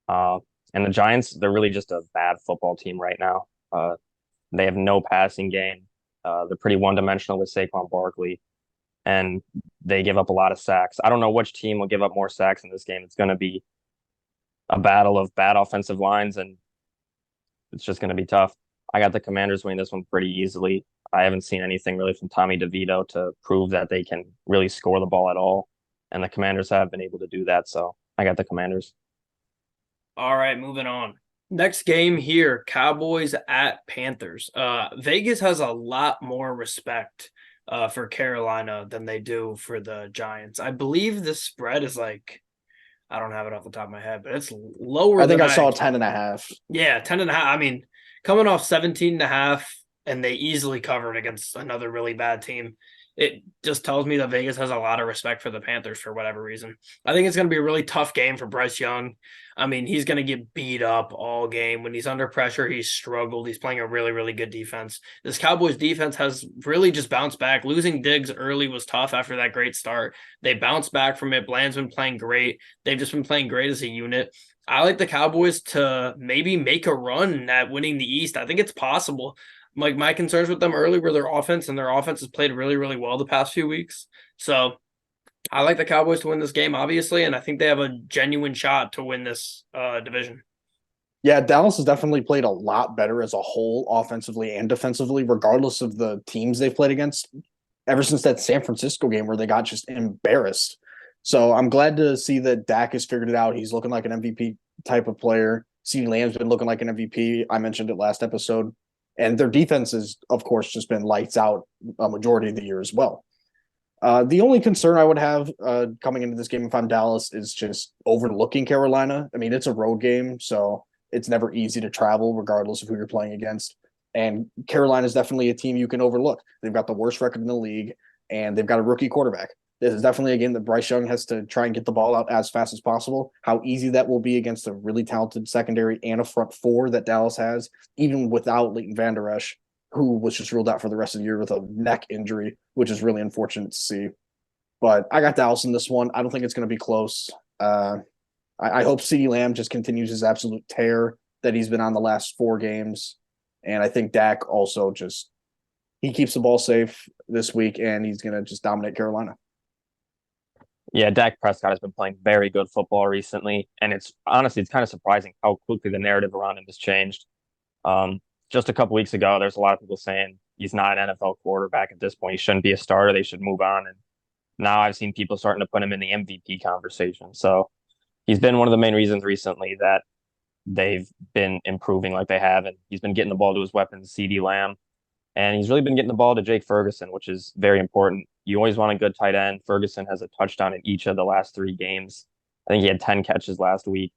And the Giants, they're really just a bad football team right now. They have no passing game. They're pretty one-dimensional with Saquon Barkley, and they give up a lot of sacks. I don't know which team will give up more sacks in this game. It's going to be a battle of bad offensive lines, and it's just going to be tough. I got the Commanders winning this one pretty easily. I haven't seen anything really from Tommy DeVito to prove that they can really score the ball at all, and the Commanders have been able to do that, so I got the Commanders. All right, moving on. Next game here, Cowboys at Panthers. Vegas has a lot more respect for Carolina than they do for the Giants. I believe the spread is like, I don't have it off the top of my head, but it's lower I think than I saw 10.5. Yeah, 10.5. I mean, coming off 17.5, and they easily covered against another really bad team. It just tells me that Vegas has a lot of respect for the Panthers for whatever reason. I think it's going to be a really tough game for Bryce Young. I mean, he's going to get beat up all game. When he's under pressure, he's struggled. He's playing a really, really good defense. This Cowboys defense has really just bounced back. Losing Diggs early was tough after that great start. They bounced back from it. Bland's been playing great. They've just been playing great as a unit. I like the Cowboys to maybe make a run at winning the East. I think it's possible. Like my concerns with them early were their offense, and their offense has played really, really well the past few weeks. So I like the Cowboys to win this game, obviously, and I think they have a genuine shot to win this division. Yeah, Dallas has definitely played a lot better as a whole, offensively and defensively, regardless of the teams they've played against, ever since that San Francisco game where they got just embarrassed. So I'm glad to see that Dak has figured it out. He's looking like an MVP type of player. CeeDee Lamb's been looking like an MVP. I mentioned it last episode. And their defense has, of course, just been lights out a majority of the year as well. The only concern I would have coming into this game if I'm Dallas is just overlooking Carolina. I mean, it's a road game, so it's never easy to travel, regardless of who you're playing against. And Carolina is definitely a team you can overlook. They've got the worst record in the league, and they've got a rookie quarterback. This is definitely a game that Bryce Young has to try and get the ball out as fast as possible. How easy that will be against a really talented secondary and a front four that Dallas has, even without Leighton Vander Esch, who was just ruled out for the rest of the year with a neck injury, which is really unfortunate to see. But I got Dallas in this one. I don't think it's going to be close. I hope CeeDee Lamb just continues his absolute tear that he's been on the last 4 games. And I think Dak also just he keeps the ball safe this week, and he's going to just dominate Carolina. Yeah, Dak Prescott has been playing very good football recently, and it's honestly kind of surprising how quickly the narrative around him has changed. Um, just a couple weeks ago, there's a lot of people saying he's not an NFL quarterback at this point. He shouldn't be a starter. They should move on. And now I've seen people starting to put him in the MVP conversation. So he's been one of the main reasons recently that they've been improving like they have, and he's been getting the ball to his weapons, CeeDee Lamb, and he's really been getting the ball to Jake Ferguson, which is very important. You always want a good tight end. Ferguson has a touchdown in each of the last 3 games. I think he had 10 catches last week.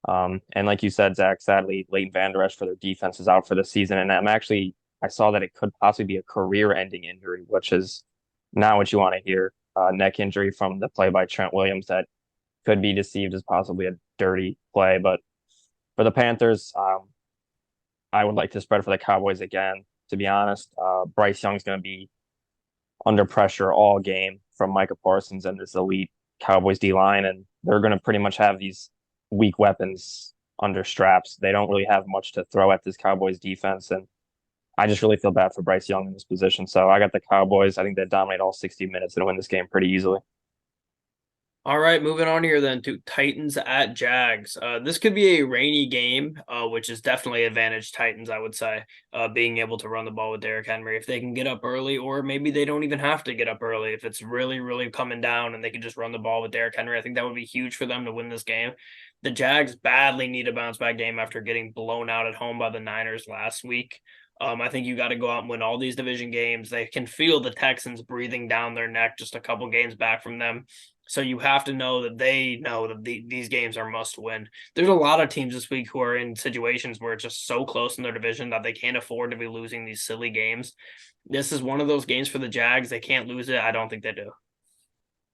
And like you said, Zach, sadly, Leighton Vander Esch for their defense is out for the season. And I saw that it could possibly be a career-ending injury, which is not what you want to hear. Neck injury from the play by Trent Williams that could be deceived as possibly a dirty play. But for the Panthers, I would like to spread for the Cowboys again, to be honest. Bryce Young's going to be under pressure all game from Micah Parsons and this elite Cowboys D-line, and they're going to pretty much have these weak weapons under straps. They don't really have much to throw at this Cowboys defense, and I just really feel bad for Bryce Young in this position. So I got the Cowboys. I think they dominate all 60 minutes and win this game pretty easily. All right, moving on here then to Titans at Jags. This could be a rainy game, which is definitely advantage Titans, I would say, being able to run the ball with Derrick Henry. If they can get up early, or maybe they don't even have to get up early. If it's really, really coming down and they can just run the ball with Derrick Henry, I think that would be huge for them to win this game. The Jags badly need a bounce back game after getting blown out at home by the Niners last week. I think you got to go out and win all these division games. They can feel the Texans breathing down their neck just a couple games back from them. So you have to know that they know that these games are must win. There's a lot of teams this week who are in situations where it's just so close in their division that they can't afford to be losing these silly games. This is one of those games for the Jags. They can't lose it. I don't think they do.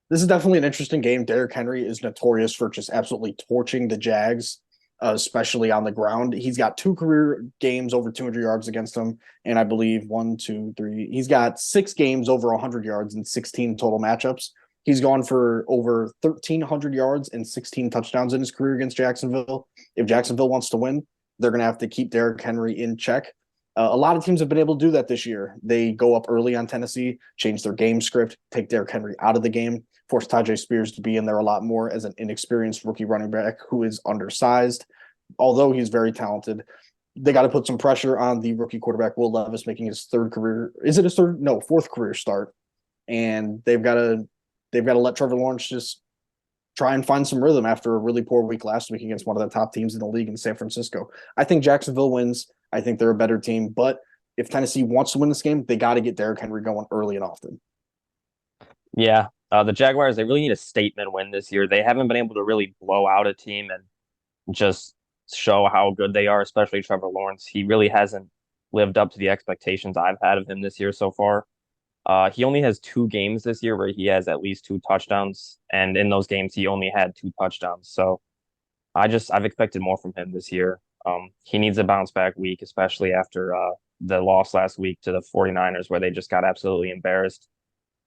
This is definitely an interesting game. Derrick Henry is notorious for just absolutely torching the Jags, especially on the ground. He's got 2 career games over 200 yards against him, and I believe 1, 2, 3. He's got 6 games over 100 yards in 16 total matchups. He's gone for over 1,300 yards and 16 touchdowns in his career against Jacksonville. If Jacksonville wants to win, they're going to have to keep Derrick Henry in check. A lot of teams have been able to do that this year. They go up early on Tennessee, change their game script, take Derrick Henry out of the game, force Tajay Spears to be in there a lot more as an inexperienced rookie running back who is undersized. Although he's very talented, they got to put some pressure on the rookie quarterback, Will Levis, making his 3rd career. Is it his 3rd? No, 4th career start. And they've got to let Trevor Lawrence just try and find some rhythm after a really poor week last week against one of the top teams in the league in San Francisco. I think Jacksonville wins. I think they're a better team, but if Tennessee wants to win this game, they got to get Derrick Henry going early and often. Yeah. The Jaguars, they really need a statement win this year. They haven't been able to really blow out a team and just show how good they are, especially Trevor Lawrence. He really hasn't lived up to the expectations I've had of him this year so far. He only has 2 games this year where he has at least 2 touchdowns, and in those games he only had 2 touchdowns. So I've expected more from him this year. He needs a bounce back week, especially after the loss last week to the 49ers, where they just got absolutely embarrassed.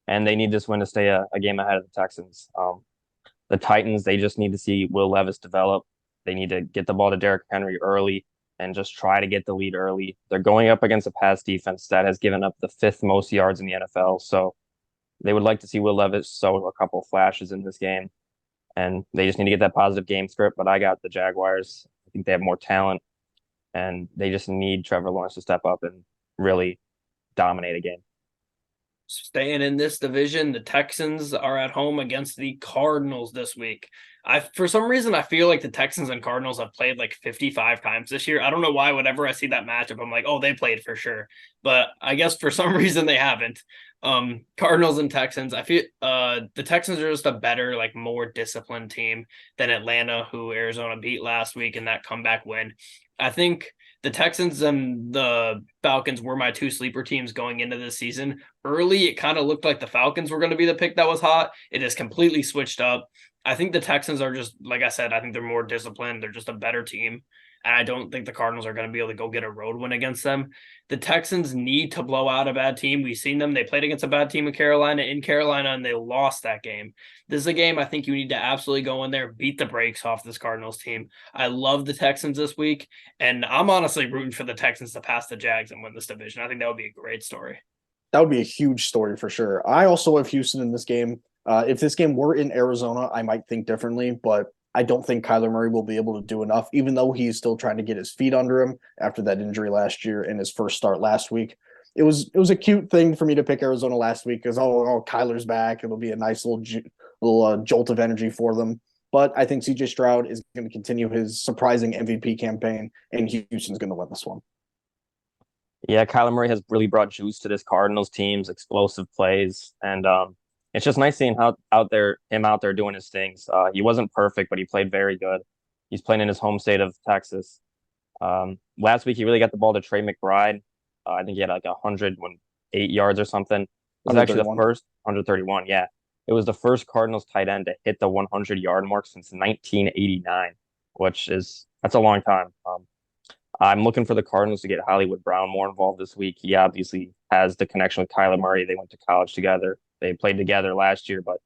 And they need this win to stay a game ahead of the Texans. The Titans, they just need to see Will Levis develop. They need to get the ball to Derrick Henry early and just try to get the lead early. They're going up against a pass defense that has given up the 5th most yards in the NFL. So they would like to see Will Levis show a couple flashes in this game. And they just need to get that positive game script. But I got the Jaguars. I think they have more talent. And they just need Trevor Lawrence to step up and really dominate a game. Staying in this division, the Texans are at home against the Cardinals this week. For some reason, I feel like the Texans and Cardinals have played like 55 times this year. I don't know why. Whenever I see that matchup, I'm like, oh, they played for sure. But I guess for some reason they haven't. Cardinals and Texans. I feel the Texans are just a better, like more disciplined team than Atlanta, who Arizona beat last week in that comeback win. I think the Texans and the Falcons were my 2 sleeper teams going into this season. Early, it kind of looked like the Falcons were going to be the pick that was hot. It has completely switched up. I think the Texans are just, like I said, I think they're more disciplined. They're just a better team. And I don't think the Cardinals are going to be able to go get a road win against them. The Texans need to blow out a bad team. We've seen them. They played against a bad team in Carolina, and they lost that game. This is a game I think you need to absolutely go in there, beat the brakes off this Cardinals team. I love the Texans this week, and I'm honestly rooting for the Texans to pass the Jags and win this division. I think that would be a great story. That would be a huge story for sure. I also have Houston in this game. If this game were in Arizona, I might think differently, but I don't think Kyler Murray will be able to do enough, even though he's still trying to get his feet under him after that injury last year and his first start last week. It was a cute thing for me to pick Arizona last week because Kyler's back. It'll be a nice little jolt of energy for them. But I think CJ Stroud is going to continue his surprising MVP campaign, and Houston's going to win this one. Yeah, Kyler Murray has really brought juice to this Cardinals team's explosive plays, and it's just nice seeing him out there doing his things. He wasn't perfect, but he played very good. He's playing in his home state of Texas. Last week he really got the ball to Trey McBride. I think he had like 108 yards or something. It was actually the first 131. Yeah, it was the first Cardinals tight end to hit the 100-yard mark since 1989, that's a long time. I'm looking for the Cardinals to get Hollywood Brown more involved this week. He obviously has the connection with Kyler Murray. They went to college together. They played together last year, but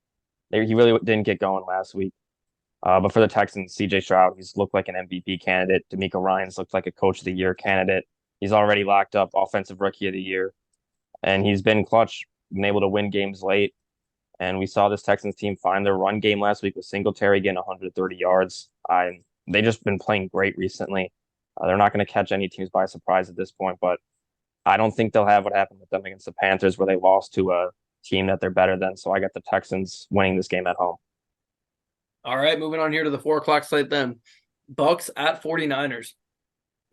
he really didn't get going last week. But for the Texans, CJ Stroud, he's looked like an MVP candidate. DeMeco Ryans looked like a Coach of the Year candidate. He's already locked up Offensive Rookie of the Year, and he's been clutch, been able to win games late. And we saw this Texans team find their run game last week with Singletary getting 130 yards. They just been playing great recently. They're not going to catch any teams by surprise at this point, but I don't think they'll have what happened with them against the Panthers, where they lost to a team that they're better than. So I got the Texans winning this game at home. All right, moving on here to the 4:00 slate then. Bucks at 49ers.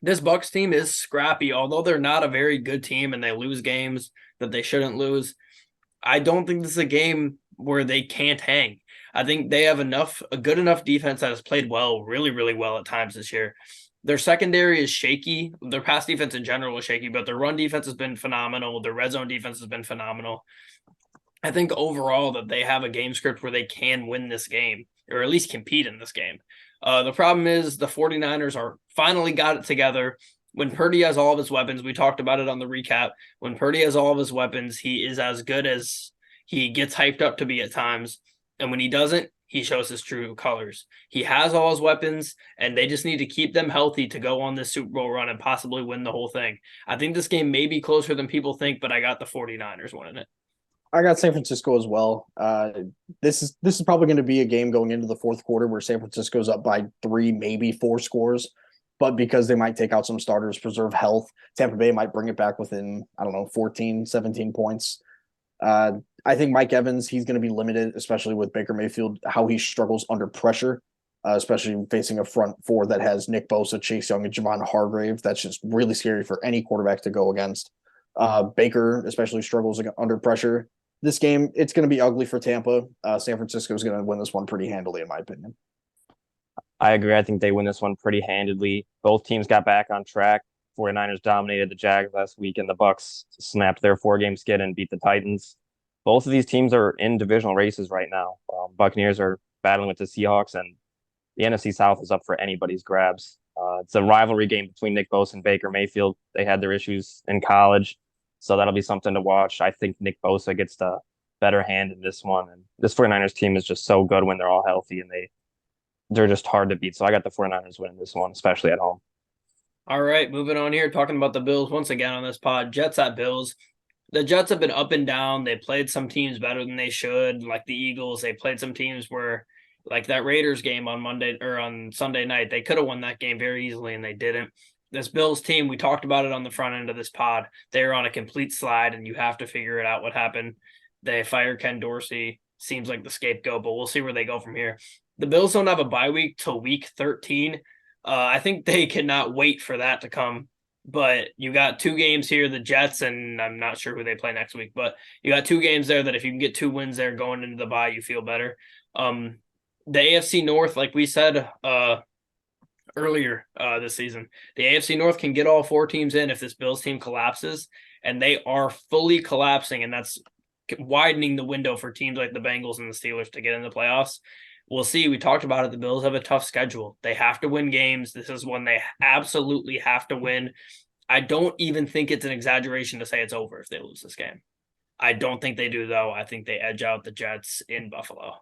This Bucks team is scrappy, although they're not a very good team and they lose games that they shouldn't lose. I don't think this is a game where they can't hang. I think they have a good enough defense that has played well, really, really well at times this year. Their secondary is shaky. Their pass defense in general is shaky, but their run defense has been phenomenal. Their red zone defense has been phenomenal. I think overall that they have a game script where they can win this game, or at least compete in this game. The problem is the 49ers are finally got it together. When Purdy has all of his weapons, we talked about it on the recap. When Purdy has all of his weapons, he is as good as he gets hyped up to be at times. And when he doesn't, he shows his true colors. He has all his weapons, and they just need to keep them healthy to go on this Super Bowl run and possibly win the whole thing. I think this game may be closer than people think, but I got the 49ers winning it. I got San Francisco as well. This is probably going to be a game going into the fourth quarter where San Francisco's up by 3, maybe 4 scores. But because they might take out some starters, preserve health, Tampa Bay might bring it back within, 14, 17 points. I think Mike Evans, he's going to be limited, especially with Baker Mayfield, how he struggles under pressure, especially facing a front four that has Nick Bosa, Chase Young, and Javon Hargrave. That's just really scary for any quarterback to go against. Baker especially struggles under pressure. This game, it's going to be ugly for Tampa. San Francisco is going to win this one pretty handily, in my opinion. I agree. I think they win this one pretty handedly. Both teams got back on track. 49ers dominated the Jags last week, and the Bucks snapped their 4-game skid and beat the Titans. Both of these teams are in divisional races right now. Buccaneers are battling with the Seahawks, and the NFC South is up for anybody's grabs. It's a rivalry game between Nick Bosa and Baker Mayfield. They had their issues in college, so that'll be something to watch. I think Nick Bosa gets the better hand in this one. And this 49ers team is just so good when they're all healthy, and they're just hard to beat. So I got the 49ers winning this one, especially at home. All right, moving on here, talking about the Bills once again on this pod. Jets at Bills. The Jets have been up and down. They played some teams better than they should, like the Eagles. They played some teams where, like that Raiders game on Monday or on Sunday night, they could have won that game very easily, and they didn't. This Bills team, we talked about it on the front end of this pod. They're on a complete slide, and you have to figure it out what happened. They fired Ken Dorsey. Seems like the scapegoat, but we'll see where they go from here. The Bills don't have a bye week till week 13. I think they cannot wait for that to come. But you got 2 games here, the Jets, and I'm not sure who they play next week, but you got 2 games there that if you can get 2 wins there going into the bye, you feel better. The AFC North, like we said earlier this season, the AFC North can get all 4 teams in if this Bills team collapses, and they are fully collapsing, and that's widening the window for teams like the Bengals and the Steelers to get in the playoffs. We'll see. We talked about it. The Bills have a tough schedule. They have to win games. This is one they absolutely have to win. I don't even think it's an exaggeration to say it's over if they lose this game. I don't think they do, though. I think they edge out the Jets in Buffalo.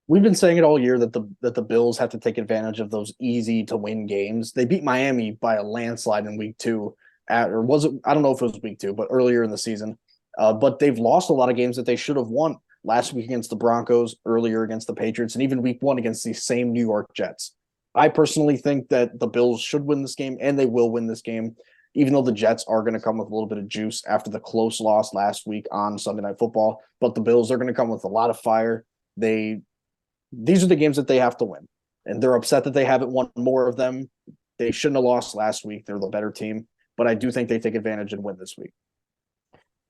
We've been saying it all year that the Bills have to take advantage of those easy to win games. They beat Miami by a landslide in week 2. Or was it? I don't know if it was week 2, but earlier in the season. But they've lost a lot of games that they should have won. Last week against the Broncos, earlier against the Patriots, and even week 1 against the same New York Jets. I personally think that the Bills should win this game, and they will win this game, even though the Jets are going to come with a little bit of juice after the close loss last week on Sunday Night Football. But the Bills are going to come with a lot of fire. These are the games that they have to win, and they're upset that they haven't won more of them. They shouldn't have lost last week. They're the better team, but I do think they take advantage and win this week.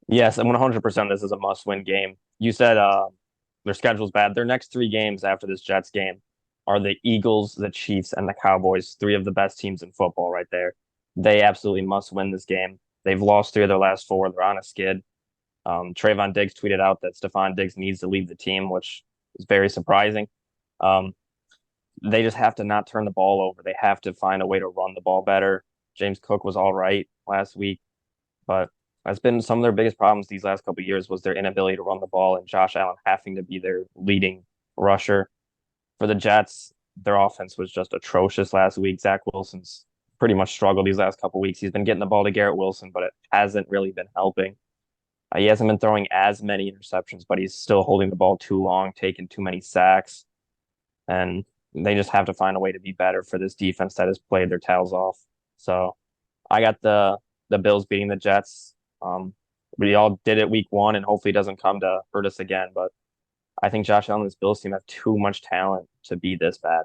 Yes, and 100% this is a must-win game. You said their schedule's bad. Their next 3 games after this Jets game are the Eagles, the Chiefs, and the Cowboys, 3 of the best teams in football right there. They absolutely must win this game. They've lost 3 of their last 4. They're on a skid. Trayvon Diggs tweeted out that Stephon Diggs needs to leave the team, which is very surprising. They just have to not turn the ball over. They have to find a way to run the ball better. James Cook was all right last week, but that's been some of their biggest problems these last couple of years was their inability to run the ball and Josh Allen having to be their leading rusher. For the Jets, their offense was just atrocious last week. Zach Wilson's pretty much struggled these last couple of weeks. He's been getting the ball to Garrett Wilson, but it hasn't really been helping. He hasn't been throwing as many interceptions, but he's still holding the ball too long, taking too many sacks. And they just have to find a way to be better for this defense that has played their tails off. So I got the Bills beating the Jets. We all did it week 1, and hopefully it doesn't come to hurt us again. But I think Josh Allen and this Bills team have too much talent to be this bad.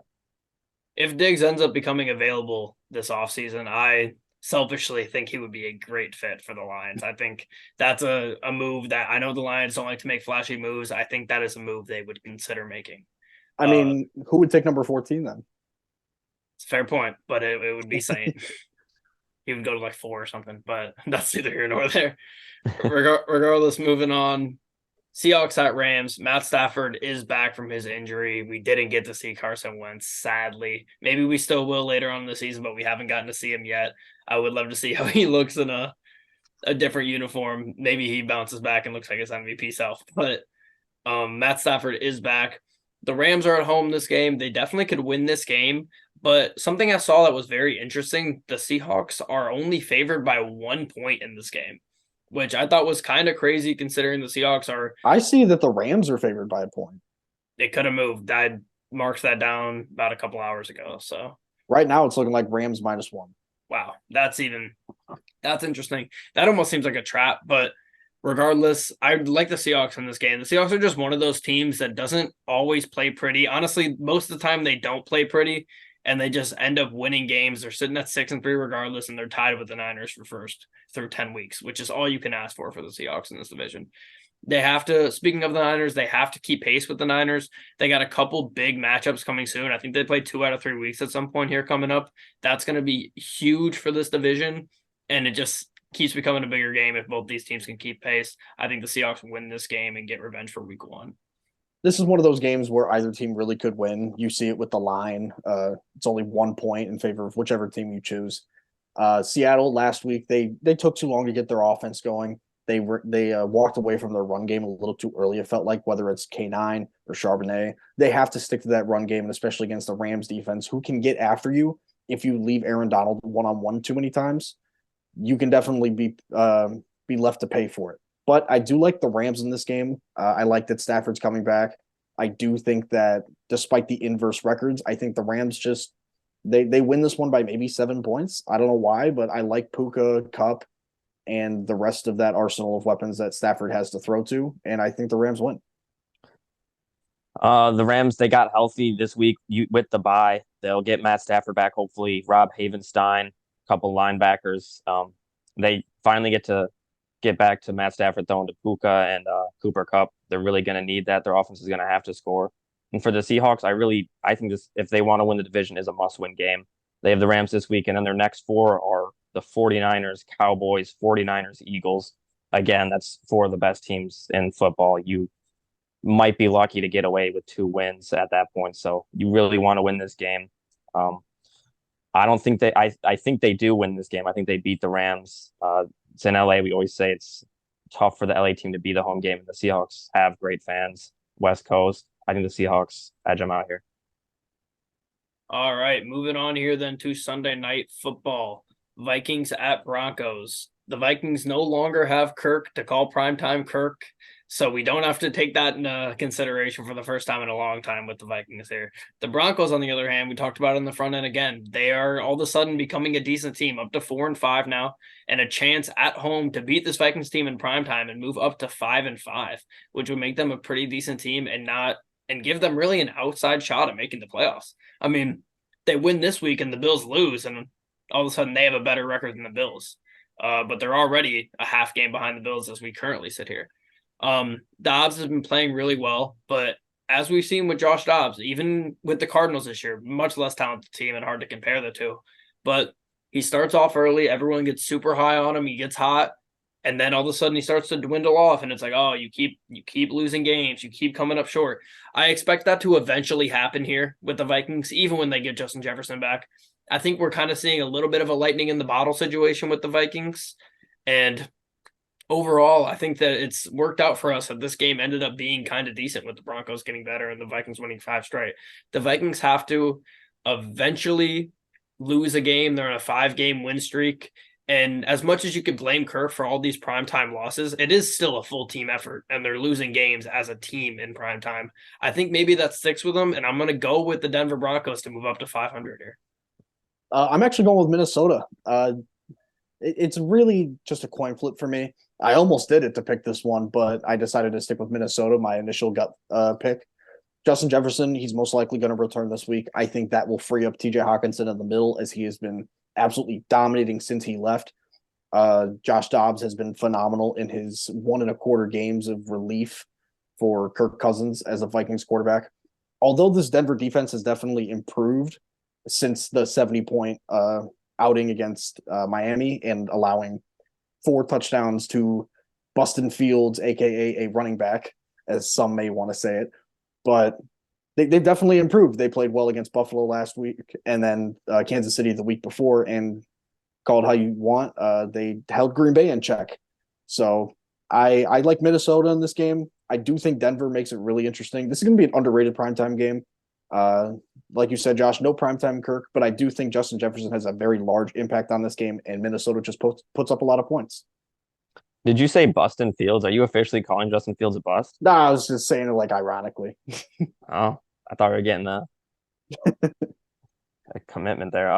If Diggs ends up becoming available this offseason, I selfishly think he would be a great fit for the Lions. I think that's a move that I know the Lions don't like to make flashy moves. I think that is a move they would consider making. I mean, who would take number 14 then? It's a fair point, but it would be Saint. He would go to like 4 or something, but that's neither here nor there. Regardless, moving on. Seahawks at Rams. Matt Stafford is back from his injury. We didn't get to see Carson Wentz, sadly. Maybe we still will later on in the season, but we haven't gotten to see him yet. I would love to see how he looks in a different uniform. Maybe he bounces back and looks like his MVP self. But Matt Stafford is back. The Rams are at home this game. They definitely could win this game. But something I saw that was very interesting, the Seahawks are only favored by 1 point in this game, which I thought was kind of crazy considering the Seahawks are... I see that the Rams are favored by a point. It could have moved. I marked that down about a couple hours ago. So right now it's looking like Rams -1. Wow. That's interesting. That almost seems like a trap, but regardless, I like the Seahawks in this game. The Seahawks are just one of those teams that doesn't always play pretty. Honestly, most of the time they don't play pretty, and they just end up winning games. They're sitting at 6-3 regardless, and they're tied with the Niners for first through 10 weeks, which is all you can ask for the Seahawks in this division. They have to, speaking of the Niners, they have to keep pace with the Niners. They got a couple big matchups coming soon. I think they play 2 out of 3 weeks at some point here coming up. That's going to be huge for this division, and it just keeps becoming a bigger game if both these teams can keep pace. I think the Seahawks win this game and get revenge for week 1. This is one of those games where either team really could win. You see it with the line. It's only 1 point in favor of whichever team you choose. Seattle last week, they took too long to get their offense going. They walked away from their run game a little too early. It felt like, whether it's K9 or Charbonnet, they have to stick to that run game, and especially against the Rams defense, who can get after you if you leave Aaron Donald one-on-one too many times. You can definitely be left to pay for it. But I do like the Rams in this game. I like that Stafford's coming back. I do think that despite the inverse records, I think the Rams just they win this one by maybe 7 points. I don't know why, but I like Puka, Kupp, and the rest of that arsenal of weapons that Stafford has to throw to, and I think the Rams win. The Rams, they got healthy this week with the bye. They'll get Matt Stafford back, hopefully. Rob Havenstein, a couple linebackers. They finally get back to Matt Stafford throwing to Puka and Cooper Kupp. They're really going to need that. Their offense is going to have to score. And for the Seahawks, I think this, if they want to win the division, is a must-win game. They have the Rams this week, and then their next 4 are the 49ers, Cowboys, 49ers, Eagles. Again, that's 4 of the best teams in football. You might be lucky to get away with 2 wins at that point. So you really want to win this game. I don't think I think they do win this game. I think they beat the Rams. It's in LA. We always say it's tough for the LA team to be the home game. The Seahawks have great fans, West Coast. I think the Seahawks edge them out here. All right, moving on here then to Sunday Night Football. Vikings at Broncos. The Vikings no longer have Kirk to call primetime Kirk, so we don't have to take that into consideration for the first time in a long time with the Vikings here. The Broncos, on the other hand, we talked about in the front end again. They are all of a sudden becoming a decent team, up to 4-5 now, and a chance at home to beat this Vikings team in primetime and move up to 5-5, which would make them a pretty decent team and give them really an outside shot at making the playoffs. I mean, they win this week and the Bills lose, and all of a sudden they have a better record than the Bills. But they're already a half game behind the Bills as we currently sit here. Dobbs has been playing really well, but as we've seen with Josh Dobbs, even with the Cardinals this year, much less talented team and hard to compare the two. But he starts off early, everyone gets super high on him, he gets hot, and then all of a sudden he starts to dwindle off, and it's like, oh, you keep losing games, you keep coming up short. I expect that to eventually happen here with the Vikings, even when they get Justin Jefferson back. I think we're kind of seeing a little bit of a lightning in the bottle situation with the Vikings. And overall, I think that it's worked out for us that this game ended up being kind of decent with the Broncos getting better and the Vikings winning 5 straight. The Vikings have to eventually lose a game. They're on a 5-game win streak. And as much as you could blame Kirk for all these primetime losses, it is still a full team effort, and they're losing games as a team in primetime. I think maybe that sticks with them, and I'm going to go with the Denver Broncos to move up to 500 here. I'm actually going with Minnesota. It's really just a coin flip for me. I almost did it to pick this one, but I decided to stick with Minnesota, my initial gut pick. Justin Jefferson, he's most likely going to return this week. I think that will free up TJ Hawkinson in the middle, as he has been absolutely dominating since he left. Josh Dobbs has been phenomenal in his 1.25 games of relief for Kirk Cousins as a Vikings quarterback. Although this Denver defense has definitely improved since the 70-point outing against Miami and allowing 4 touchdowns to Bustin Fields, aka a running back, as some may want to say it. But they've definitely improved. They played well against Buffalo last week, and then Kansas City the week before, and call it how you want. They held Green Bay in check. So I like Minnesota in this game. I do think Denver makes it really interesting. This is going to be an underrated primetime game. Like you said, Josh, no primetime Kirk, but I do think Justin Jefferson has a very large impact on this game, and Minnesota just puts up a lot of points. Did you say Bustin Fields? Are you officially calling Justin Fields a bust? No, I was just saying it like ironically. Oh, I thought we were getting a commitment there.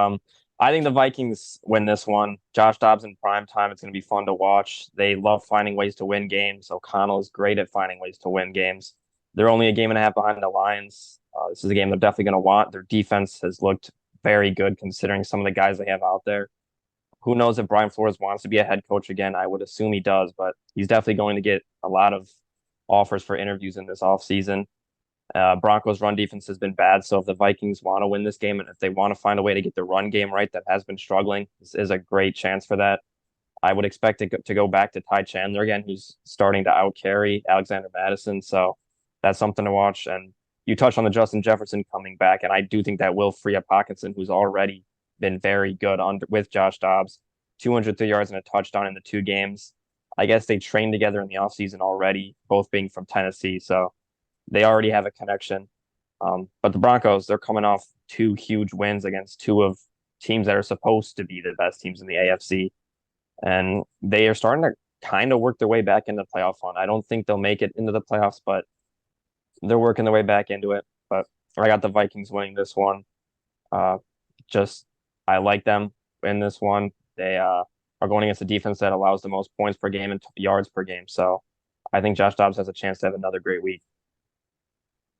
I think the Vikings win this one. Josh Dobbs in prime time. It's going to be fun to watch. They love finding ways to win games. O'Connell is great at finding ways to win games. They're only a game and a half behind the Lions. This is a game they're definitely going to want. Their defense has looked very good considering some of the guys they have out there. Who knows if Brian Flores wants to be a head coach again? I would assume he does, but he's definitely going to get a lot of offers for interviews in this offseason. Broncos' run defense has been bad, so if the Vikings want to win this game and if they want to find a way to get the run game right that has been struggling, this is a great chance for that. I would expect it to go back to Ty Chandler again, who's starting to outcarry Alexander Madison, so that's something to watch. And you touched on the Justin Jefferson coming back, and I do think that will free up Hockenson, who's already been very good with Josh Dobbs, 203 yards and a touchdown in the 2 games. I guess they trained together in the offseason already, both being from Tennessee, so they already have a connection. But the Broncos, they're coming off 2 huge wins against 2 of teams that are supposed to be the best teams in the AFC. And they are starting to kind of work their way back into the playoff hunt. I don't think they'll make it into the playoffs, but they're working their way back into it. But I got the Vikings winning this one. Just I like them in this one. They are going against a defense that allows the most points per game and yards per game. So I think Josh Dobbs has a chance to have another great week.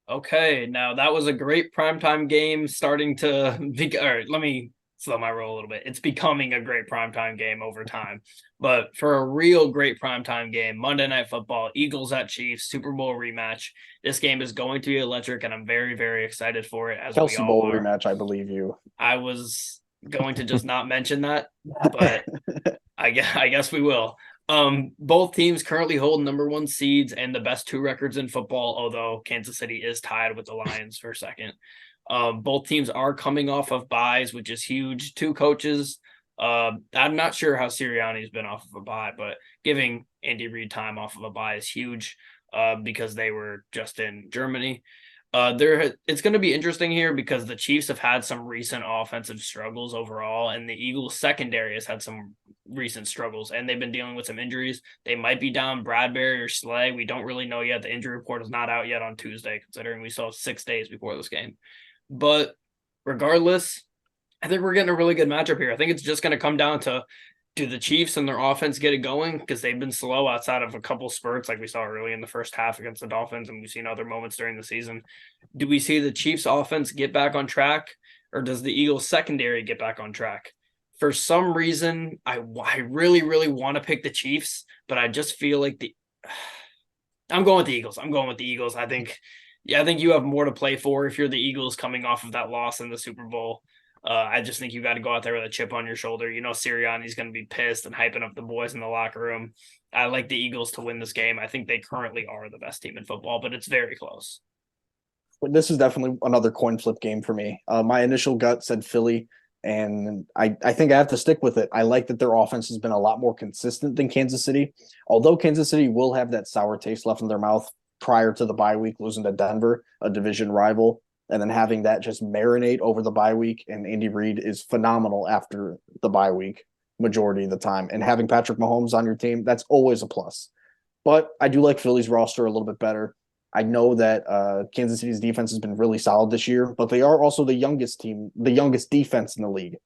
Okay, now that was a great primetime game starting to be. All right, let me slow my roll a little bit. It's becoming a great primetime game over time. But for a real great primetime game, Monday Night Football, Eagles at Chiefs, Super Bowl rematch. This game is going to be electric, and I'm very, very excited for it, as we Kelsey all Bowl are. rematch, I believe you. I was going to just not mention that, but I guess we will. Both teams currently hold #1 seeds and the best 2 records in football, although Kansas City is tied with the Lions for second. Both teams are coming off of byes, which is huge. 2 coaches. I'm not sure how Sirianni's been off of a bye, but giving Andy Reid time off of a bye is huge because they were just in Germany. It's going to be interesting here because the Chiefs have had some recent offensive struggles overall, and the Eagles secondary has had some recent struggles, and they've been dealing with some injuries. They might be down Bradbury or Slay. We don't really know yet. The injury report is not out yet on Tuesday, considering we saw 6 days before this game. But regardless, I think we're getting a really good matchup here. I think it's just going to come down to, do the Chiefs and their offense get it going? Because they've been slow outside of a couple spurts like we saw early in the first half against the Dolphins, and we've seen other moments during the season. Do we see the Chiefs offense get back on track, or does the Eagles secondary get back on track? For some reason, I really, really want to pick the Chiefs, but I just feel like I'm going with the Eagles. I think you have more to play for if you're the Eagles coming off of that loss in the Super Bowl. I just think you got to go out there with a chip on your shoulder. You know, Sirianni's going to be pissed and hyping up the boys in the locker room. I like the Eagles to win this game. I think they currently are the best team in football, but it's very close. This is definitely another coin flip game for me. My initial gut said Philly, and I think I have to stick with it. I like that their offense has been a lot more consistent than Kansas City, although Kansas City will have that sour taste left in their mouth prior to the bye week, losing to Denver, a division rival, and then having that just marinate over the bye week. And Andy Reid is phenomenal after the bye week majority of the time. And having Patrick Mahomes on your team, that's always a plus. But I do like Philly's roster a little bit better. I know that Kansas City's defense has been really solid this year, but they are also the youngest team, the youngest defense in the league.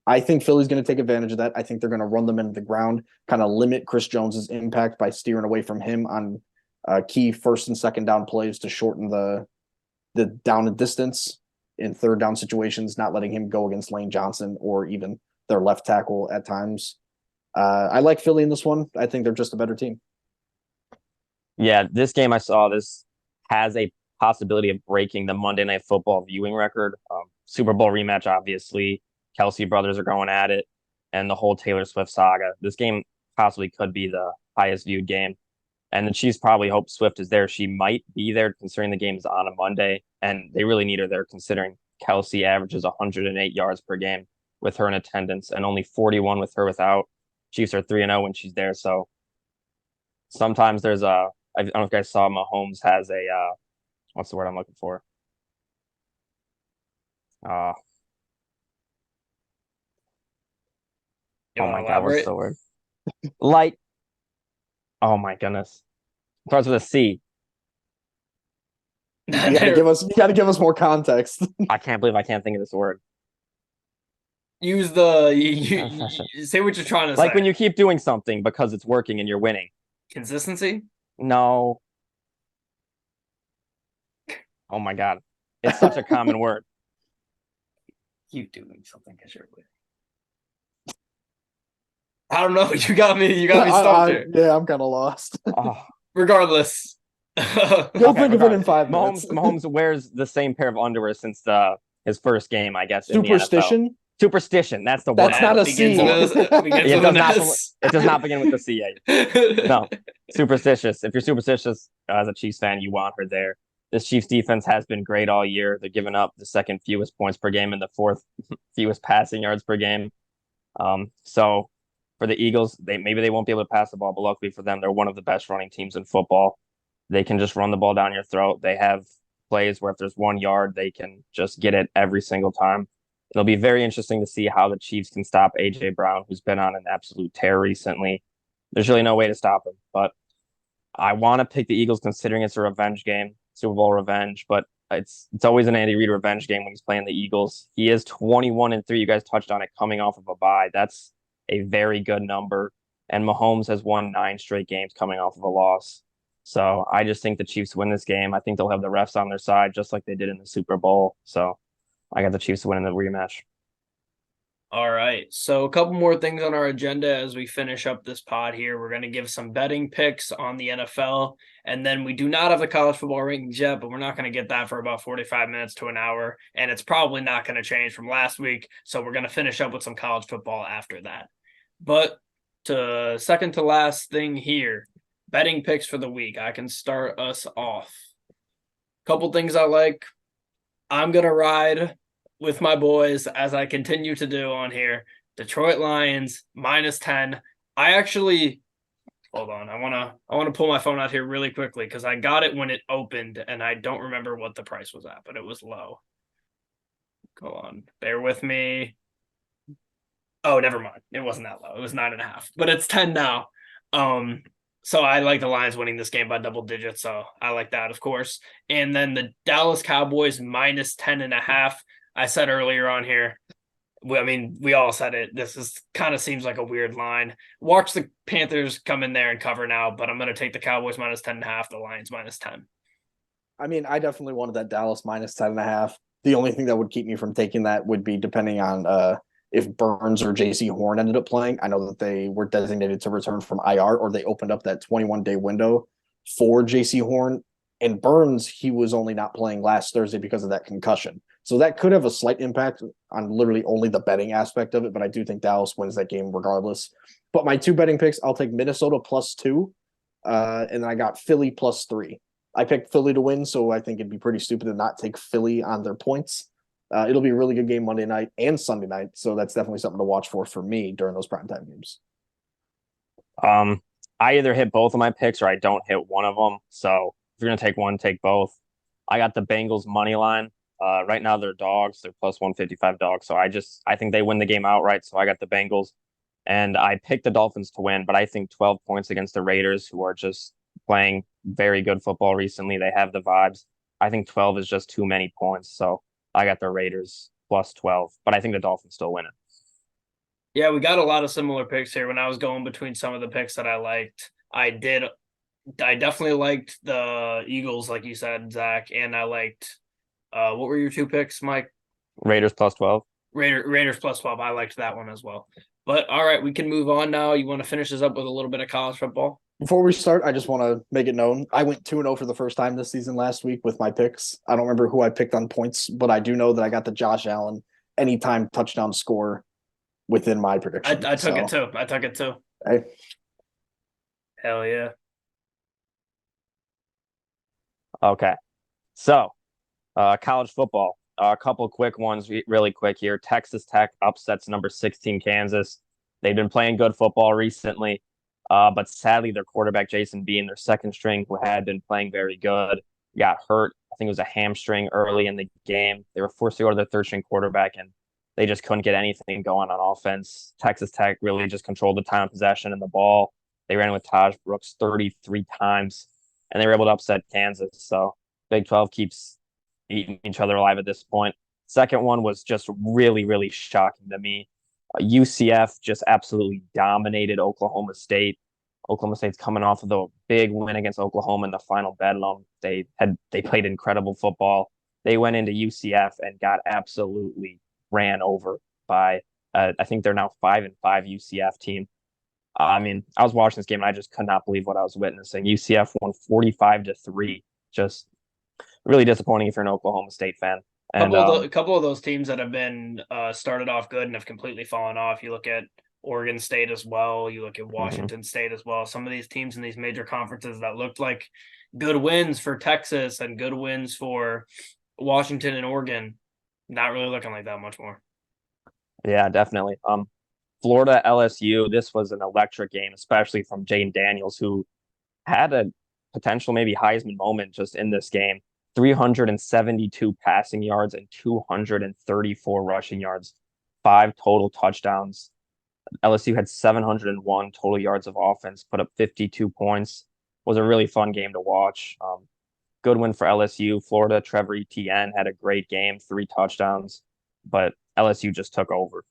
I think Philly's going to take advantage of that. I think they're going to run them into the ground, kind of limit Chris Jones's impact by steering away from him on key first and second down plays to shorten the down and distance in third down situations, not letting him go against Lane Johnson or even their left tackle at times. I like Philly in this one. I think they're just a better team. Yeah, this game I saw, this has a possibility of breaking the Monday Night Football viewing record. Super Bowl rematch, obviously. Kelsey brothers are going at it, and the whole Taylor Swift saga. This game possibly could be the highest viewed game. And the Chiefs probably hope Swift is there. She might be there considering the game's on a Monday, and they really need her there considering Kelsey averages 108 yards per game with her in attendance and only 41 with her without. Chiefs are 3-0 when she's there. So sometimes there's I don't know if you guys saw Mahomes has a what's the word I'm looking for? Uh You oh want my to God, what's elaborate? the word? Light. Oh my goodness. Starts with a C. You got to give us more context. I can't believe I can't think of this word. Use the say what you're trying to Like say. when you keep doing something because it's working and you're winning. Consistency. No. Oh my God. It's such a common word. Keep doing something because you're winning. I don't know. You got me. You got me stumped here. Yeah, I'm kind of lost. Oh, Regardless. You'll okay, think of it in regardless. 5 minutes. Mahomes wears the same pair of underwear since his first game, I guess, in the NFL. Superstition? Superstition. That's the word That's I'm not a looking begins C. for. with begins It with does an not. S. It does not begin with the C. No, superstitious. If you're superstitious as a Chiefs fan, you want her there. This Chiefs defense has been great all year. They're giving up the second fewest points per game and the fourth fewest passing yards per game. So for the Eagles, maybe they won't be able to pass the ball, but luckily for them, they're one of the best running teams in football. They can just run the ball down your throat. They have plays where if there's 1 yard, they can just get it every single time. It'll be very interesting to see how the Chiefs can stop AJ Brown, who's been on an absolute tear recently. There's really no way to stop him, but I want to pick the Eagles considering it's a revenge game, Super Bowl revenge, but it's always an Andy Reid revenge game when he's playing the Eagles. He is 21-3. You guys touched on it coming off of a bye. That's a very good number. And Mahomes has won 9 straight games coming off of a loss. So I just think the Chiefs win this game. I think they'll have the refs on their side just like they did in the Super Bowl. So I got the Chiefs winning the rematch. All right. So a couple more things on our agenda as we finish up this pod here. We're going to give some betting picks on the NFL. And then we do not have the college football rankings yet, but we're not going to get that for about 45 minutes to an hour. And it's probably not going to change from last week. So we're going to finish up with some college football after that. But to second to last thing here, betting picks for the week. I can start us off. Couple things I like. I'm going to ride with my boys as I continue to do on here. Detroit Lions -10. I actually hold on. I wanna pull my phone out here really quickly because I got it when it opened and I don't remember what the price was at, but it was low. Go on, bear with me. Oh, never mind. It wasn't that low. It was 9.5, but it's 10 now. So I like the Lions winning this game by double digits. So I like that, of course. And then the Dallas Cowboys -10.5. I said earlier on here, we all said it. This is kind of seems like a weird line. Watch the Panthers come in there and cover now, but I'm going to take the Cowboys -10.5, the Lions -10. I mean, I definitely wanted that Dallas -10.5. The only thing that would keep me from taking that would be depending on if Burns or JC Horn ended up playing. I know that they were designated to return from IR, or they opened up that 21-day window for JC Horn. And Burns, he was only not playing last Thursday because of that concussion. So that could have a slight impact on literally only the betting aspect of it, but I do think Dallas wins that game regardless. But my 2 betting picks, I'll take Minnesota +2, and then I got Philly +3. I picked Philly to win, so I think it'd be pretty stupid to not take Philly on their points. It'll be a really good game Monday night and Sunday night, so that's definitely something to watch for me during those primetime games. I either hit both of my picks or I don't hit one of them. So if you're gonna take one, take both. I got the Bengals money line. Right now they're dogs. They're +155 dogs. So I think they win the game outright. So I got the Bengals, and I picked the Dolphins to win. But I think 12 points against the Raiders, who are just playing very good football recently. They have the vibes. I think 12 is just too many points. So I got the Raiders +12, but I think the Dolphins still win it. Yeah, we got a lot of similar picks here. When I was going between some of the picks that I liked, I definitely liked the Eagles, like you said, Zach, and I liked what were your 2 picks, Mike? Raiders +12. Raiders +12. I liked that one as well. But all right, we can move on now. You want to finish this up with a little bit of college football? Before we start, I just want to make it known I went 2-0 for the first time this season last week with my picks. I don't remember who I picked on points, but I do know that I got the Josh Allen anytime touchdown score within my prediction. I took it too. I took it too. Hey. Hell yeah. Okay. So, college football. A couple quick ones, really quick here. Texas Tech upsets number 16 Kansas. They've been playing good football recently, but sadly, their quarterback Jason Bean, their second string, who had been playing very good, got hurt. I think it was a hamstring early in the game. They were forced to go to their third string quarterback, and they just couldn't get anything going on offense. Texas Tech really just controlled the time of possession and the ball. They ran with Taj Brooks 33 times, and they were able to upset Kansas. So Big 12 keeps eating each other alive at this point. Second one was just really, really shocking to me. UCF just absolutely dominated Oklahoma State. Oklahoma State's coming off of the big win against Oklahoma in the final bedlam. They played incredible football. They went into UCF and got absolutely ran over by I think they're now 5-5 UCF team. I mean, I was watching this game and I just could not believe what I was witnessing. UCF won 45-3. Just really disappointing if you're an Oklahoma State fan. And A couple of those teams that have been started off good and have completely fallen off. You look at Oregon State as well. You look at Washington State as well. Some of these teams in these major conferences that looked like good wins for Texas and good wins for Washington and Oregon, not really looking like that much more. Yeah, definitely. Florida LSU, this was an electric game, especially from Jane Daniels, who had a potential maybe Heisman moment just in this game. 372 passing yards and 234 rushing yards, 5 total touchdowns. LSU had 701 total yards of offense, put up 52 points. Was a really fun game to watch. Good win for LSU. Florida, Trevor Etienne had a great game, 3 touchdowns, but LSU just took over.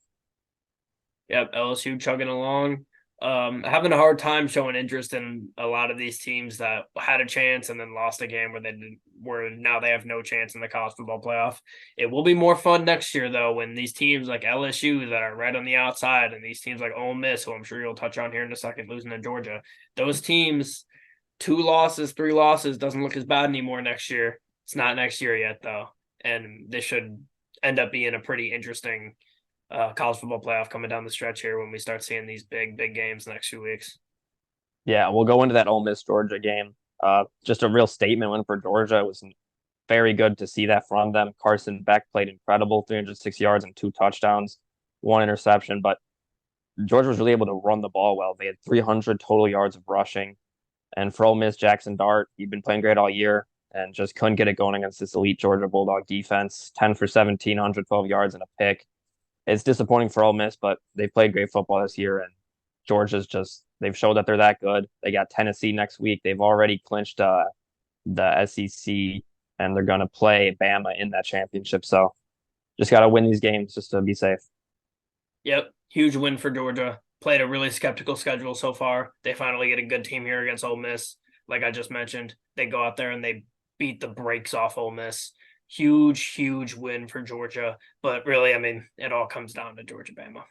Yep, LSU chugging along. Having a hard time showing interest in a lot of these teams that had a chance and then lost a game where now they have no chance in the college football playoff. It will be more fun next year though when these teams like LSU that are right on the outside and these teams like Ole Miss, who I'm sure you'll touch on here in a second, losing to Georgia. Those teams, 2 losses, 3 losses doesn't look as bad anymore next year. It's not next year yet though, and this should end up being a pretty interesting college football playoff coming down the stretch here when we start seeing these big games the next few weeks. Yeah, we'll go into that Ole Miss Georgia game. Just a real statement win for Georgia. It was very good to see that from them. Carson Beck played incredible, 306 yards and 2 touchdowns, 1 interception. But Georgia was really able to run the ball well. They had 300 total yards of rushing. And for Ole Miss, Jackson Dart, he'd been playing great all year and just couldn't get it going against this elite Georgia Bulldog defense. 10 for 17, 112 yards and a pick. It's disappointing for Ole Miss, but they played great football this year, and Georgia's they've showed that they're that good. They got Tennessee next week. They've already clinched the SEC, and they're going to play Bama in that championship. So just got to win these games just to be safe. Yep, huge win for Georgia. Played a really skeptical schedule so far. They finally get a good team here against Ole Miss. Like I just mentioned, they go out there and they beat the brakes off Ole Miss. Huge win for Georgia. But really, I mean, it all comes down to Georgia Bama.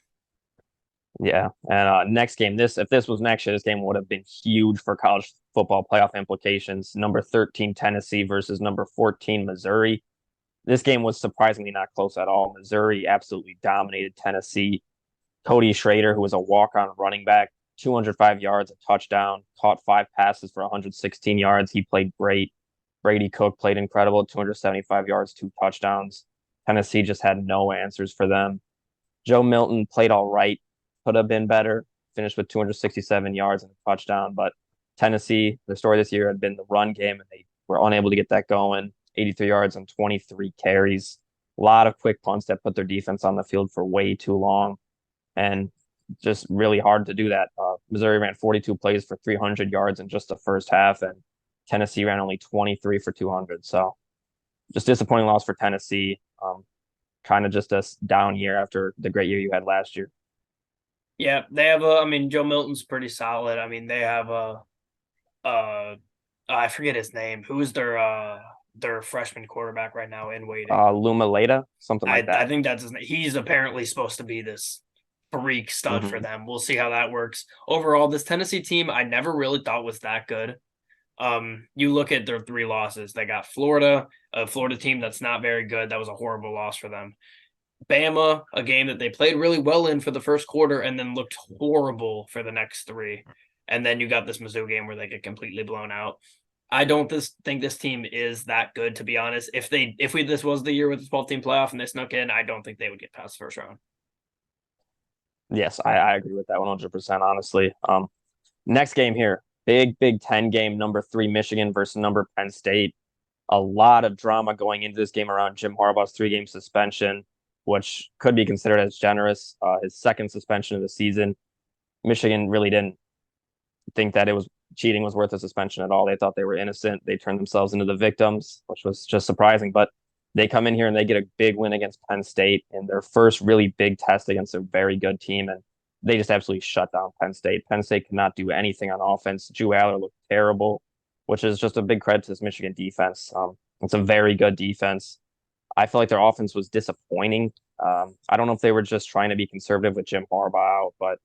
Yeah, and next game, if this was next year, this game would have been huge for college football playoff implications. Number 13 Tennessee versus number 14 Missouri. This game was surprisingly not close at all. Missouri absolutely dominated Tennessee. Cody Schrader, who was a walk-on running back, 205 yards, a touchdown, caught 5 passes for 116 yards. He played great. Brady Cook played incredible, 275 yards, 2 touchdowns. Tennessee just had no answers for them. Joe Milton played all right, could have been better, finished with 267 yards and a touchdown. But Tennessee, the story this year had been the run game, and they were unable to get that going. 83 yards and 23 carries. A lot of quick punts that put their defense on the field for way too long, and just really hard to do that. Missouri ran 42 plays for 300 yards in just the first half, and Tennessee ran only 23 for 200. So just disappointing loss for Tennessee. Kind of just a down year after the great year you had last year. Yeah, they have I mean, Joe Milton's pretty solid. I mean, they have I forget his name. Who's their freshman quarterback right now in waiting? Luma Leda, something like that. I think that's his name. He's apparently supposed to be this freak stud for them. We'll see how that works. Overall, this Tennessee team I never really thought was that good. You look at their 3 losses. They got Florida, a Florida team that's not very good. That was a horrible loss for them. Bama, a game that they played really well in for the first quarter and then looked horrible for the next 3. And then you got this Mizzou game where they get completely blown out. I don't think this team is that good, to be honest. If this was the year with the 12-team playoff and they snuck in, I don't think they would get past the first round. Yes, I agree with that 100%, honestly. Next game here, Big 10 game, number 3 Michigan versus number Penn State. A lot of drama going into this game around Jim Harbaugh's 3-game suspension, which could be considered as generous. His 2nd suspension of the season. Michigan really didn't think that cheating was worth a suspension at all. They thought they were innocent. They turned themselves into the victims, which was just surprising. But They come in here and they get a big win against Penn State in their first really big test against a very good team, and they just absolutely shut down Penn State. Penn State could not do anything on offense. Drew Aller looked terrible, which is just a big credit to this Michigan defense. It's a very good defense. I feel like their offense was disappointing. I don't know if they were just trying to be conservative with Jim Harbaugh out, but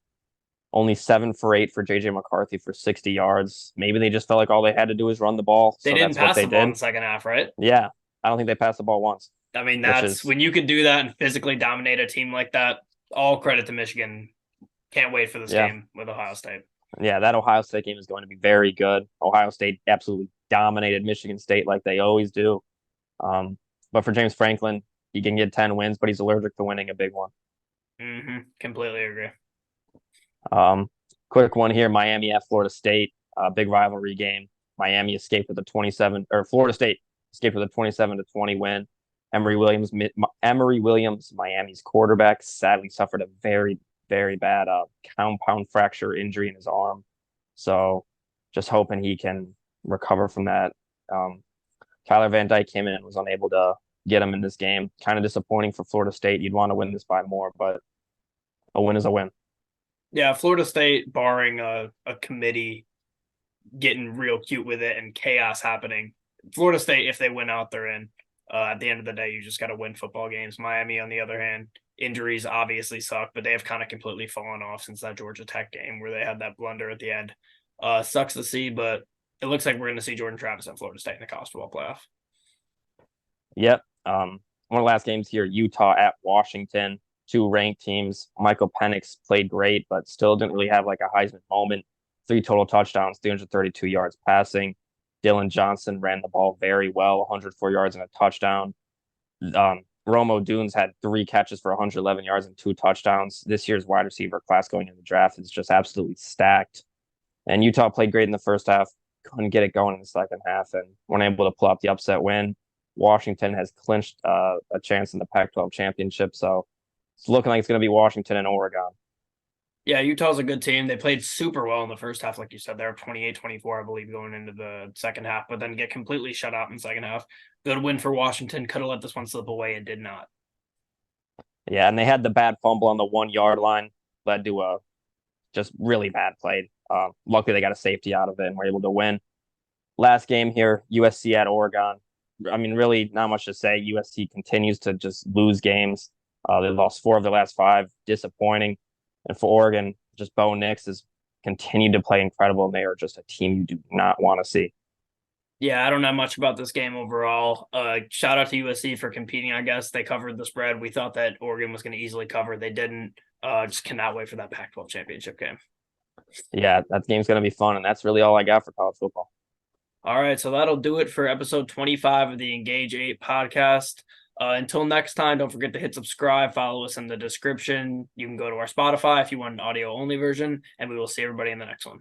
only 7 for 8 for JJ McCarthy for 60 yards. Maybe they just felt like all they had to do was run the ball. They So didn't that's what pass they the ball in did. the second half, right? Yeah. I don't think they passed the ball once. I mean, Which that's is when you could do that and physically dominate a team like that. All credit to Michigan. Can't wait for this game with Ohio State. Yeah, that Ohio State game is going to be very good. Ohio State absolutely dominated Michigan State like they always do. But for James Franklin, he can get 10 wins, but he's allergic to winning a big one. Completely agree. Quick one here: Miami at Florida State, big rivalry game. Miami escaped with a 27, or Florida State escaped with a 27-20 win. Emory Williams, Miami's quarterback, sadly suffered a very, very bad compound fracture injury in his arm. So just hoping he can recover from that. Tyler Van Dyke came in and was unable to get him in this game. Kind of disappointing for Florida State. You'd want to win this by more, but a win is a win. Yeah, Florida State, barring a committee getting real cute with it and chaos happening. Florida State, if they win out, they're in. At the end of the day, you just got to win football games. Miami, on the other hand, injuries obviously suck, but they have kind of completely fallen off since that Georgia Tech game where they had that blunder at the end. Sucks to see, but it looks like we're going to see Jordan Travis at Florida State in the college football playoff. Yep. One of the last games here, Utah at Washington, 2 ranked teams. Michael Penix played great, but still didn't really have like a Heisman moment. 3 total touchdowns, 332 yards passing. Dylan Johnson ran the ball very well, 104 yards and a touchdown. Rome Odunze had 3 catches for 111 yards and 2 touchdowns. This year's wide receiver class going into the draft is just absolutely stacked. And Utah played great in the first half, couldn't get it going in the second half, and weren't able to pull up the upset win. Washington has clinched a chance in the Pac-12 championship, so it's looking like it's going to be Washington and Oregon. Yeah, Utah's a good team. They played super well in the first half, like you said. They were 28-24, I believe, going into the second half, but then get completely shut out in the second half. Good win for Washington. Could have let this one slip away and did not. Yeah, and they had the bad fumble on the 1-yard line, led to a just really bad play. Luckily, they got a safety out of it and were able to win. Last game here, USC at Oregon. I mean, really not much to say. USC continues to just lose games. They lost 4 of their last 5. Disappointing. And for Oregon, just Bo Nix has continued to play incredible, and they are just a team you do not want to see. Yeah, I don't know much about this game overall. Shout out to USC for competing, I guess. They covered the spread. We thought that Oregon was going to easily cover. They didn't. Just cannot wait for that Pac-12 championship game. Yeah, that game's going to be fun, and that's really all I got for college football. All right, so that'll do it for episode 25 of the Engage 8 podcast. Until next time, don't forget to hit subscribe, follow us in the description. You can go to our Spotify if you want an audio-only version, and we will see everybody in the next one.